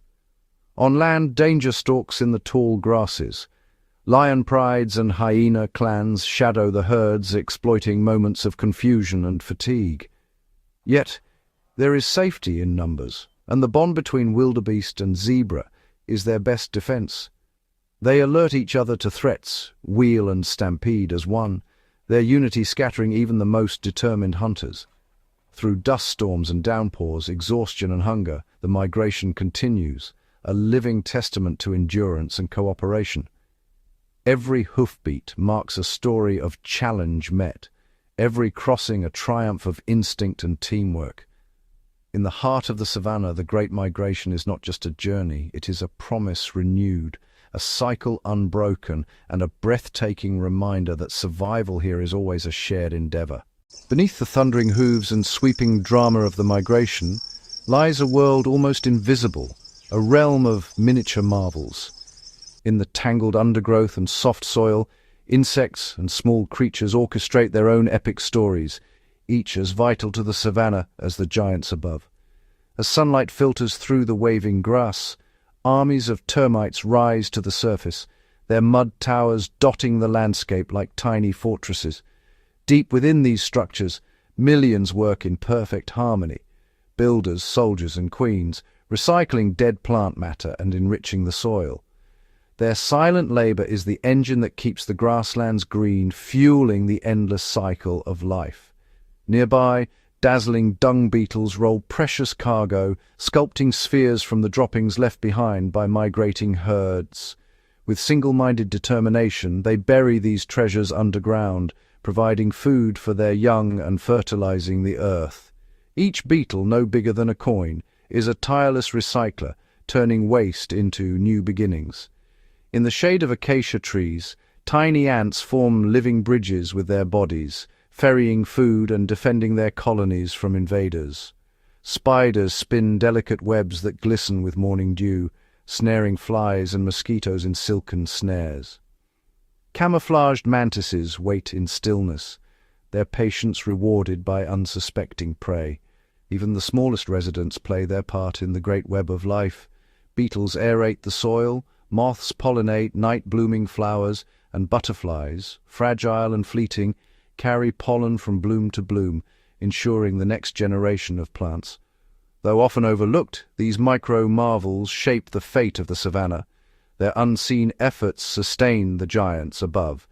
On land, danger stalks in the tall grasses. Lion prides and hyena clans shadow the herds, exploiting moments of confusion and fatigue. Yet, there is safety in numbers, and the bond between wildebeest and zebra is their best defense. They alert each other to threats, wheel and stampede as one, their unity scattering even the most determined hunters. Through dust storms and downpours, exhaustion and hunger, the migration continues, a living testament to endurance and cooperation. Every hoofbeat marks a story of challenge met, every crossing a triumph of instinct and teamwork. In the heart of the savannah, the Great Migration is not just a journey, it is a promise renewed, a cycle unbroken, and a breathtaking reminder that survival here is always a shared endeavor. Beneath the thundering hooves and sweeping drama of the migration lies a world almost invisible, a realm of miniature marvels. In the tangled undergrowth and soft soil, insects and small creatures orchestrate their own epic stories, each as vital to the savannah as the giants above. As sunlight filters through the waving grass, armies of termites rise to the surface, their mud towers dotting the landscape like tiny fortresses. Deep within these structures, millions work in perfect harmony, builders, soldiers and queens, recycling dead plant matter and enriching the soil. Their silent labor is the engine that keeps the grasslands green, fueling the endless cycle of life. Nearby, dazzling dung beetles roll precious cargo, sculpting spheres from the droppings left behind by migrating herds. With single-minded determination, they bury these treasures underground, providing food for their young and fertilizing the earth. Each beetle, no bigger than a coin, is a tireless recycler, turning waste into new beginnings. In the shade of acacia trees, tiny ants form living bridges with their bodies, ferrying food and defending their colonies from invaders. Spiders spin delicate webs that glisten with morning dew, snaring flies and mosquitoes in silken snares. Camouflaged mantises wait in stillness, their patience rewarded by unsuspecting prey. Even the smallest residents play their part in the great web of life. Beetles aerate the soil, moths pollinate night-blooming flowers, and butterflies, fragile and fleeting, carry pollen from bloom to bloom, ensuring the next generation of plants. Though often overlooked, these micro-marvels shape the fate of the savannah. Their unseen efforts sustain the giants above,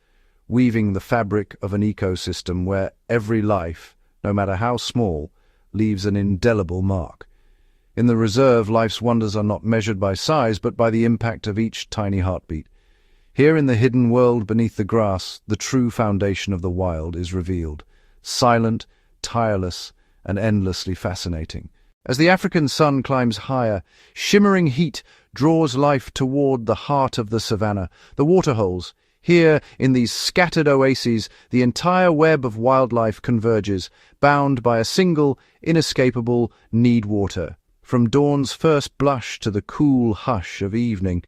weaving the fabric of an ecosystem where every life, no matter how small, leaves an indelible mark. In the reserve, life's wonders are not measured by size, but by the impact of each tiny heartbeat. Here in the hidden world beneath the grass, the true foundation of the wild is revealed, silent, tireless, and endlessly fascinating. As the African sun climbs higher, shimmering heat draws life toward the heart of the savannah, the waterholes. Here, in these scattered oases, the entire web of wildlife converges, bound by a single, inescapable need water. From dawn's first blush to the cool hush of evening,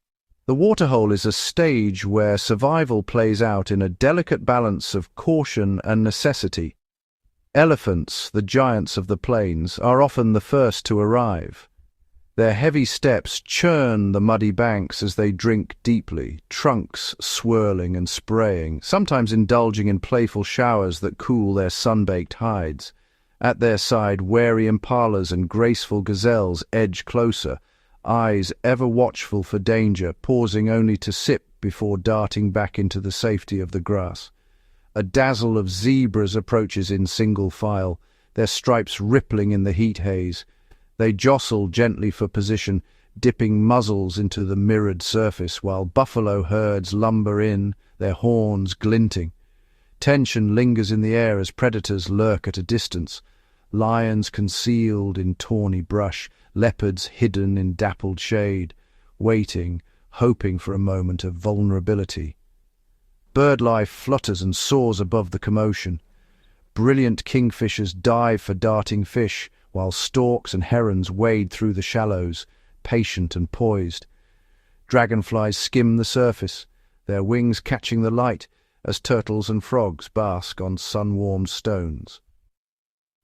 the waterhole is a stage where survival plays out in a delicate balance of caution and necessity. Elephants, the giants of the plains, are often the first to arrive. Their heavy steps churn the muddy banks as they drink deeply, trunks swirling and spraying, sometimes indulging in playful showers that cool their sun-baked hides. At their side, wary impalas and graceful gazelles edge closer, eyes ever watchful for danger, pausing only to sip before darting back into the safety of the grass. A dazzle of zebras approaches in single file, their stripes rippling in the heat haze. They jostle gently for position, dipping muzzles into the mirrored surface, while buffalo herds lumber in, their horns glinting. Tension lingers in the air as predators lurk at a distance, lions concealed in tawny brush, leopards hidden in dappled shade, waiting, hoping for a moment of vulnerability. Birdlife flutters and soars above the commotion. Brilliant kingfishers dive for darting fish, while storks and herons wade through the shallows, patient and poised. Dragonflies skim the surface, their wings catching the light as turtles and frogs bask on sun-warmed stones.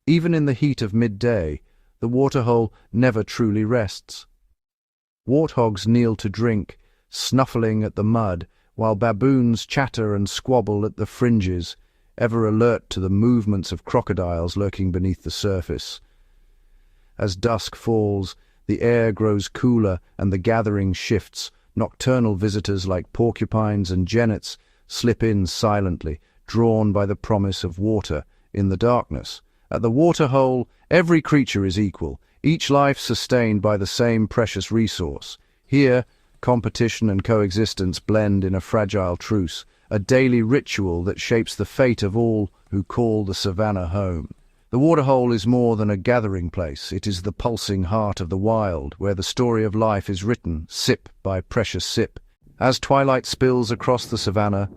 Even in the heat of midday, the waterhole never truly rests. Warthogs kneel to drink, snuffling at the mud, while baboons chatter and squabble at the fringes, ever alert to the movements of crocodiles lurking beneath the surface. As dusk falls, the air grows cooler and the gathering shifts. Nocturnal visitors like porcupines and genets slip in silently, drawn by the promise of water in the darkness. At the waterhole, every creature is equal, each life sustained by the same precious resource. Here, competition and coexistence blend in a fragile truce, a daily ritual that shapes the fate of all who call the savannah home. The Waterhole is more than a gathering place. It is the pulsing heart of the wild, where the story of life is written, sip by precious sip. As twilight spills across the savannah,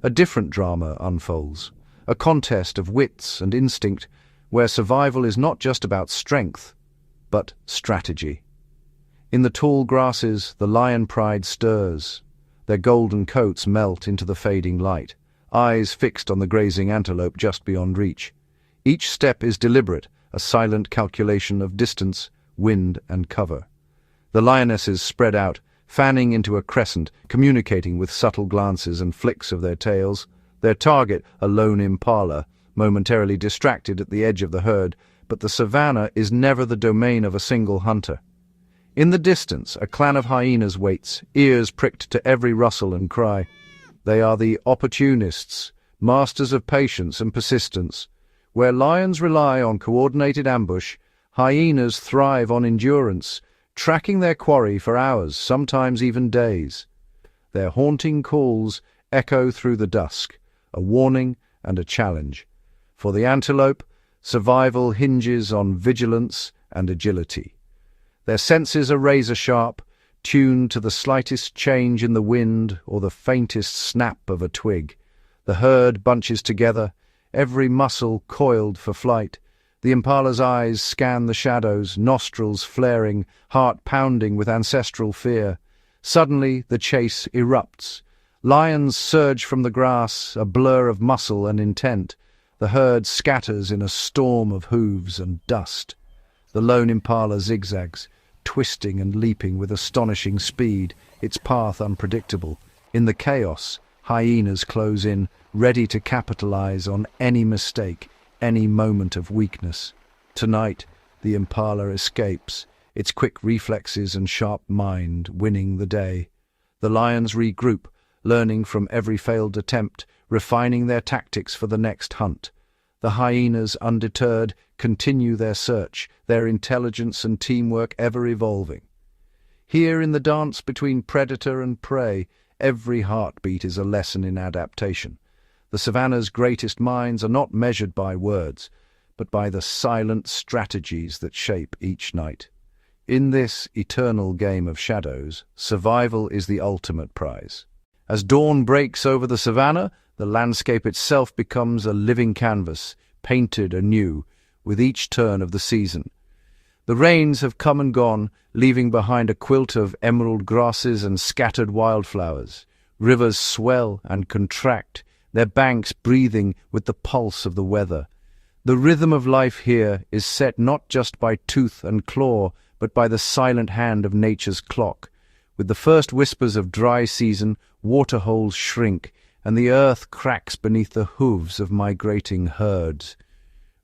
a different drama unfolds, a contest of wits and instinct, where survival is not just about strength, but strategy. In the tall grasses, the lion pride stirs. Their golden coats melt into the fading light, eyes fixed on the grazing antelope just beyond reach. Each step is deliberate, a silent calculation of distance, wind, and cover. The lionesses spread out, fanning into a crescent, communicating with subtle glances and flicks of their tails. Their target, a lone impala, momentarily distracted at the edge of the herd, but the savannah is never the domain of a single hunter. In the distance, a clan of hyenas waits, ears pricked to every rustle and cry. They are the opportunists, masters of patience and persistence. Where lions rely on coordinated ambush, hyenas thrive on endurance, tracking their quarry for hours, sometimes even days. Their haunting calls echo through the dusk, a warning and a challenge. For the antelope, survival hinges on vigilance and agility. Their senses are razor-sharp, tuned to the slightest change in the wind or the faintest snap of a twig. The herd bunches together, every muscle coiled for flight. The impala's eyes scan the shadows, nostrils flaring, heart pounding with ancestral fear. Suddenly, the chase erupts. Lions surge from the grass, a blur of muscle and intent. The herd scatters in a storm of hooves and dust. The lone impala zigzags, twisting and leaping with astonishing speed, its path unpredictable. In the chaos, hyenas close in, ready to capitalize on any mistake, any moment of weakness. Tonight, the impala escapes, its quick reflexes and sharp mind winning the day. The lions regroup, learning from every failed attempt, refining their tactics for the next hunt. The hyenas, undeterred, continue their search, their intelligence and teamwork ever evolving. Here in the dance between predator and prey, every heartbeat is a lesson in adaptation. The savannah's greatest minds are not measured by words, but by the silent strategies that shape each night. In this eternal game of shadows, survival is the ultimate prize. As dawn breaks over the savannah, the landscape itself becomes a living canvas, painted anew with each turn of the season. The rains have come and gone, leaving behind a quilt of emerald grasses and scattered wildflowers. Rivers swell and contract, their banks breathing with the pulse of the weather. The rhythm of life here is set not just by tooth and claw, but by the silent hand of nature's clock. With the first whispers of dry season, waterholes shrink, and the earth cracks beneath the hooves of migrating herds.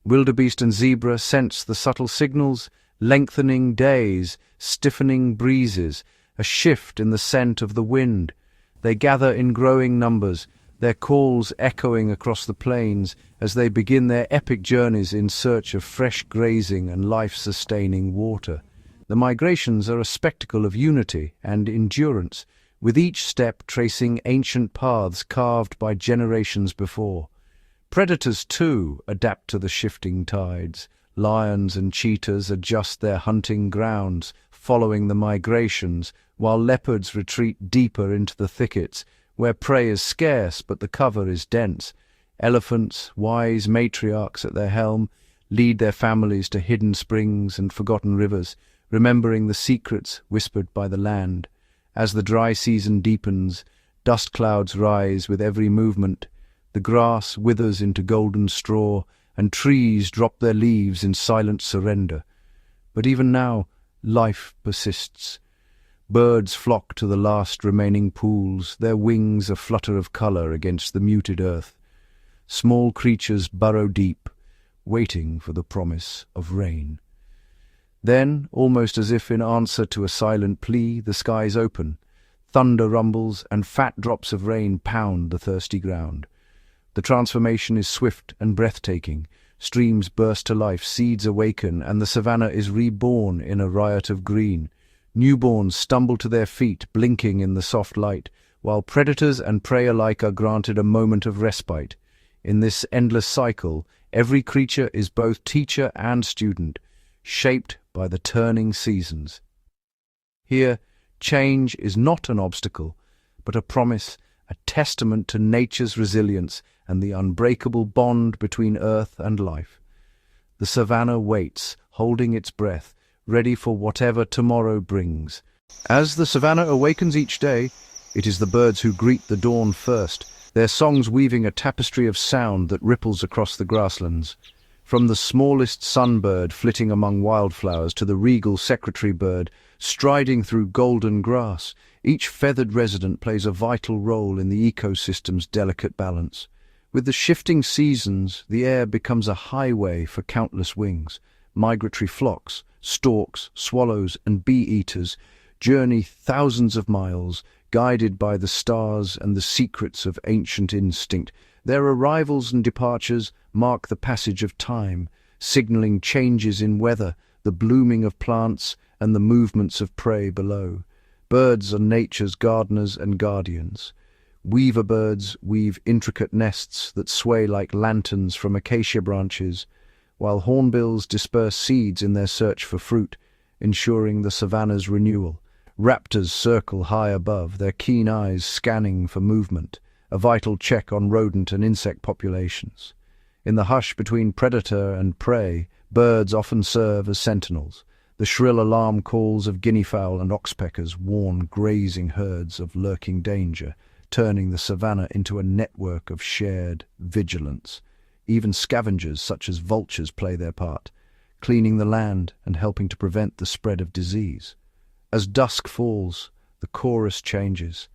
Wildebeest and zebra sense the subtle signals, lengthening days, stiffening breezes, a shift in the scent of the wind. They gather in growing numbers, their calls echoing across the plains as they begin their epic journeys in search of fresh grazing and life-sustaining water. The migrations are a spectacle of unity and endurance, with each step tracing ancient paths carved by generations before. Predators, too, adapt to the shifting tides. Lions and cheetahs adjust their hunting grounds, following the migrations, while leopards retreat deeper into the thickets, where prey is scarce but the cover is dense. Elephants, wise matriarchs at their helm, lead their families to hidden springs and forgotten rivers, remembering the secrets whispered by the land. As the dry season deepens, dust clouds rise with every movement. The grass withers into golden straw, and trees drop their leaves in silent surrender. But even now, life persists. Birds flock to the last remaining pools, their wings a flutter of colour against the muted earth. Small creatures burrow deep, waiting for the promise of rain. Then, almost as if in answer to a silent plea, the skies open. Thunder rumbles, and fat drops of rain pound the thirsty ground. The transformation is swift and breathtaking. Streams burst to life, seeds awaken, and the savannah is reborn in a riot of green. Newborns stumble to their feet, blinking in the soft light, while predators and prey alike are granted a moment of respite. In this endless cycle, every creature is both teacher and student, shaped by the turning seasons. Here, change is not an obstacle, but a promise, a testament to nature's resilience and the unbreakable bond between earth and life. The savannah waits, holding its breath, ready for whatever tomorrow brings. As the savannah awakens each day, it is the birds who greet the dawn first, their songs weaving a tapestry of sound that ripples across the grasslands. From the smallest sunbird flitting among wildflowers to the regal secretary bird striding through golden grass, each feathered resident plays a vital role in the ecosystem's delicate balance. With the shifting seasons, the air becomes a highway for countless wings. Migratory flocks, storks, swallows, and bee-eaters journey thousands of miles, guided by the stars and the secrets of ancient instinct. Their arrivals and departures mark the passage of time, signaling changes in weather, the blooming of plants, and the movements of prey below. Birds are nature's gardeners and guardians. Weaver birds weave intricate nests that sway like lanterns from acacia branches, while hornbills disperse seeds in their search for fruit, ensuring the savannah's renewal. Raptors circle high above, their keen eyes scanning for movement, a vital check on rodent and insect populations. In the hush between predator and prey, birds often serve as sentinels. The shrill alarm calls of guineafowl and oxpeckers warn grazing herds of lurking danger, turning the savannah into a network of shared vigilance. Even scavengers such as vultures play their part, cleaning the land and helping to prevent the spread of disease. As dusk falls, the chorus changes.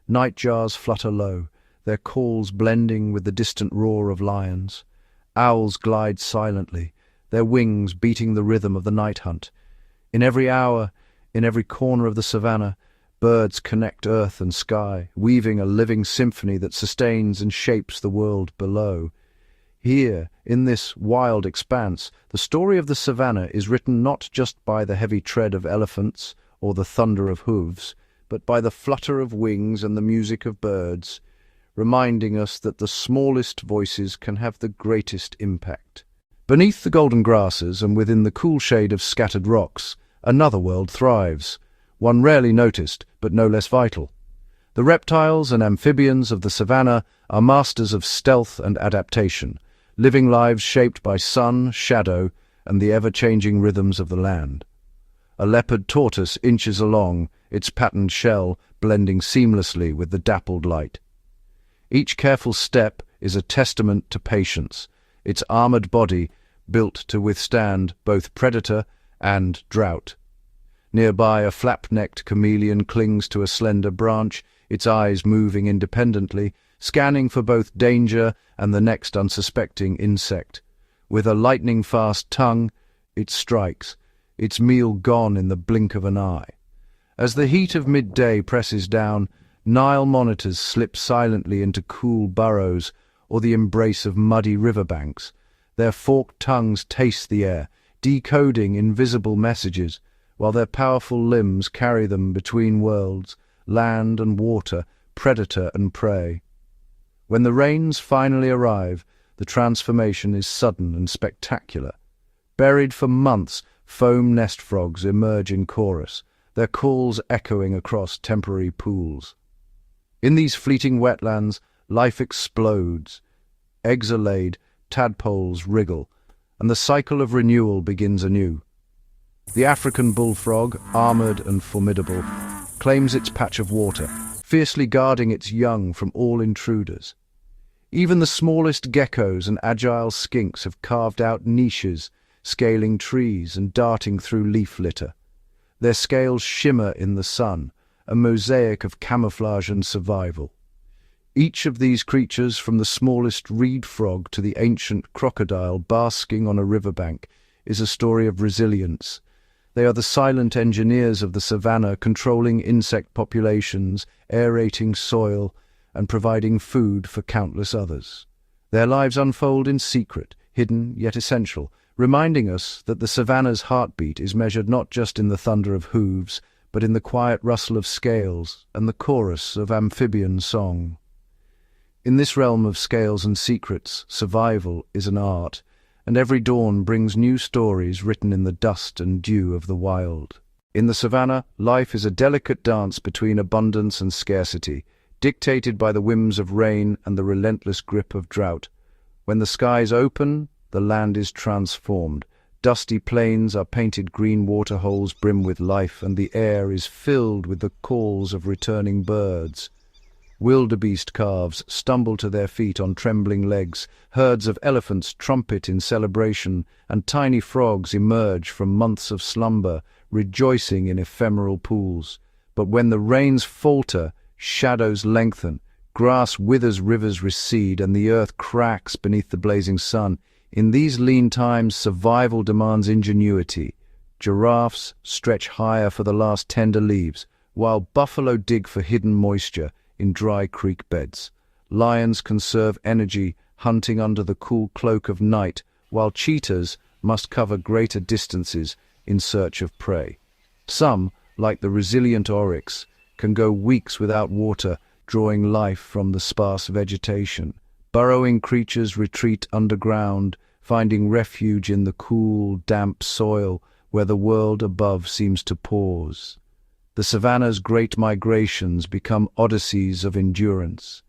Nightjars flutter low, their calls blending with the distant roar of lions. Owls glide silently, their wings beating the rhythm of the night hunt. In every hour, in every corner of the savannah, birds connect earth and sky, weaving a living symphony that sustains and shapes the world below. Here, in this wild expanse, the story of the savannah is written not just by the heavy tread of elephants or the thunder of hooves, but by the flutter of wings and the music of birds, reminding us that the smallest voices can have the greatest impact. Beneath the golden grasses and within the cool shade of scattered rocks, another world thrives, one rarely noticed, but no less vital. The reptiles and amphibians of the savannah are masters of stealth and adaptation, living lives shaped by sun, shadow, and the ever-changing rhythms of the land. A leopard tortoise inches along, its patterned shell blending seamlessly with the dappled light. Each careful step is a testament to patience, its armored body built to withstand both predator and drought. Nearby, a flap-necked chameleon clings to a slender branch, its eyes moving independently, scanning for both danger and the next unsuspecting insect. With a lightning-fast tongue, it strikes, its meal gone in the blink of an eye. As the heat of midday presses down, Nile monitors slip silently into cool burrows or the embrace of muddy riverbanks. Their forked tongues taste the air, decoding invisible messages, while their powerful limbs carry them between worlds, land and water, predator and prey. When the rains finally arrive, the transformation is sudden and spectacular. Buried for months, foam nest frogs emerge in chorus, their calls echoing across temporary pools. In these fleeting wetlands, life explodes. Eggs are laid, tadpoles wriggle, and the cycle of renewal begins anew. The African bullfrog, armored and formidable, claims its patch of water, fiercely guarding its young from all intruders. Even the smallest geckos and agile skinks have carved out niches, scaling trees and darting through leaf litter. Their scales shimmer in the sun, a mosaic of camouflage and survival. Each of these creatures, from the smallest reed frog to the ancient crocodile basking on a riverbank, is a story of resilience. They are the silent engineers of the savannah, controlling insect populations, aerating soil, and providing food for countless others. Their lives unfold in secret, hidden yet essential, reminding us that the savannah's heartbeat is measured not just in the thunder of hooves, but in the quiet rustle of scales and the chorus of amphibian song. In this realm of scales and secrets, survival is an art, and every dawn brings new stories written in the dust and dew of the wild. In the savannah, life is a delicate dance between abundance and scarcity, dictated by the whims of rain and the relentless grip of drought. When the skies open, the land is transformed. Dusty plains are painted green waterholes brim with life, and the air is filled with the calls of returning birds. Wildebeest calves stumble to their feet on trembling legs, herds of elephants trumpet in celebration, and tiny frogs emerge from months of slumber, rejoicing in ephemeral pools. But when the rains falter, shadows lengthen, grass withers, rivers recede, and the earth cracks beneath the blazing sun. In these lean times, survival demands ingenuity. Giraffes stretch higher for the last tender leaves, while buffalo dig for hidden moisture in dry creek beds. Lions conserve energy, hunting under the cool cloak of night, while cheetahs must cover greater distances in search of prey. Some, like the resilient oryx, can go weeks without water, drawing life from the sparse vegetation. Burrowing creatures retreat underground, finding refuge in the cool, damp soil where the world above seems to pause. The savannah's great migrations become odysseys of endurance.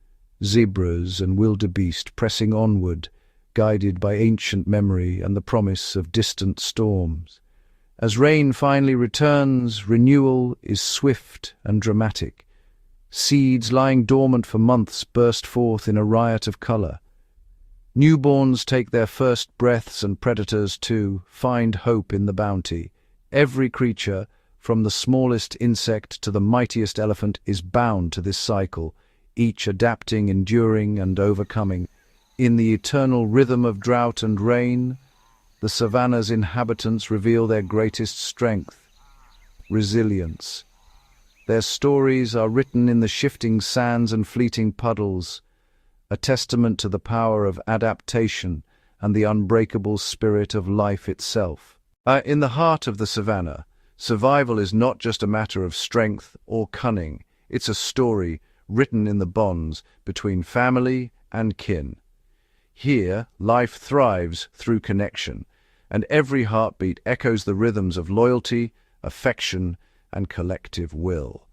Zebras and wildebeest pressing onward, guided by ancient memory and the promise of distant storms. As rain finally returns, renewal is swift and dramatic. Seeds lying dormant for months burst forth in a riot of color. Newborns take their first breaths, and predators, too, find hope in the bounty. Every creature, from the smallest insect to the mightiest elephant, is bound to this cycle, each adapting, enduring, and overcoming. In the eternal rhythm of drought and rain, the savannah's inhabitants reveal their greatest strength, resilience. Their stories are written in the shifting sands and fleeting puddles, a testament to the power of adaptation and the unbreakable spirit of life itself. In the heart of the savannah, survival is not just a matter of strength or cunning. It's a story written in the bonds between family and kin. Here, life thrives through connection, and every heartbeat echoes the rhythms of loyalty, affection, and collective will.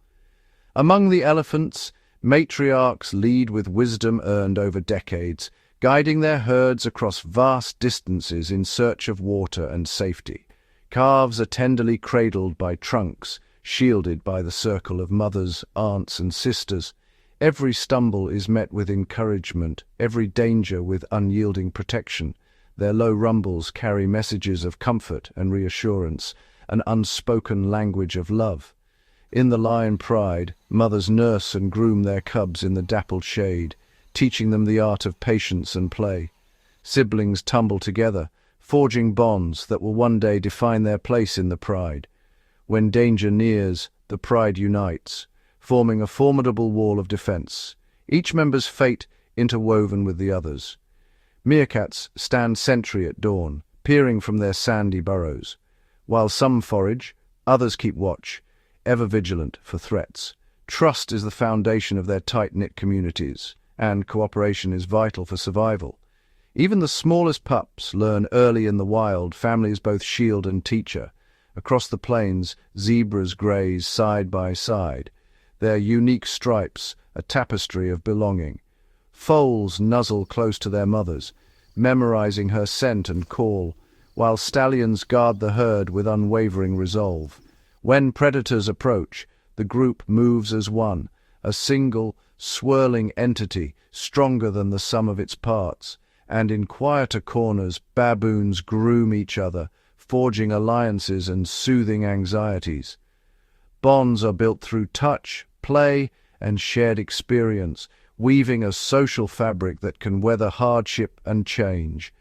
Among the elephants, matriarchs lead with wisdom earned over decades, guiding their herds across vast distances in search of water and safety. Calves are tenderly cradled by trunks, shielded by the circle of mothers, aunts, and sisters. Every stumble is met with encouragement, every danger with unyielding protection. Their low rumbles carry messages of comfort and reassurance, an unspoken language of love. In the lion pride, mothers nurse and groom their cubs in the dappled shade, teaching them the art of patience and play. Siblings tumble together, forging bonds that will one day define their place in the pride. When danger nears, the pride unites, forming a formidable wall of defense, each member's fate interwoven with the others. Meerkats stand sentry at dawn, peering from their sandy burrows. While some forage, others keep watch, ever vigilant for threats. Trust is the foundation of their tight-knit communities, and cooperation is vital for survival. Even the smallest pups learn early in the wild, families both shield and teacher. Across the plains, zebras graze side by side, their unique stripes a tapestry of belonging. Foals nuzzle close to their mothers, memorizing her scent and call, while stallions guard the herd with unwavering resolve. When predators approach, the group moves as one, a single, swirling entity stronger than the sum of its parts, and in quieter corners baboons groom each other, forging alliances and soothing anxieties. Bonds are built through touch, play, and shared experience, weaving a social fabric that can weather hardship and change.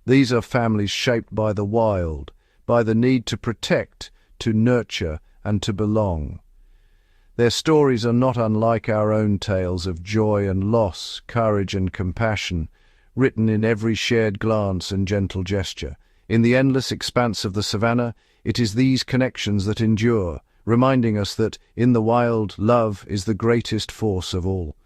These are families shaped by the wild, by the need to protect, to nurture, and to belong. Their stories are not unlike our own tales of joy and loss, courage and compassion, written in every shared glance and gentle gesture. In the endless expanse of the savannah, it is these connections that endure, reminding us that, in the wild, love is the greatest force of all.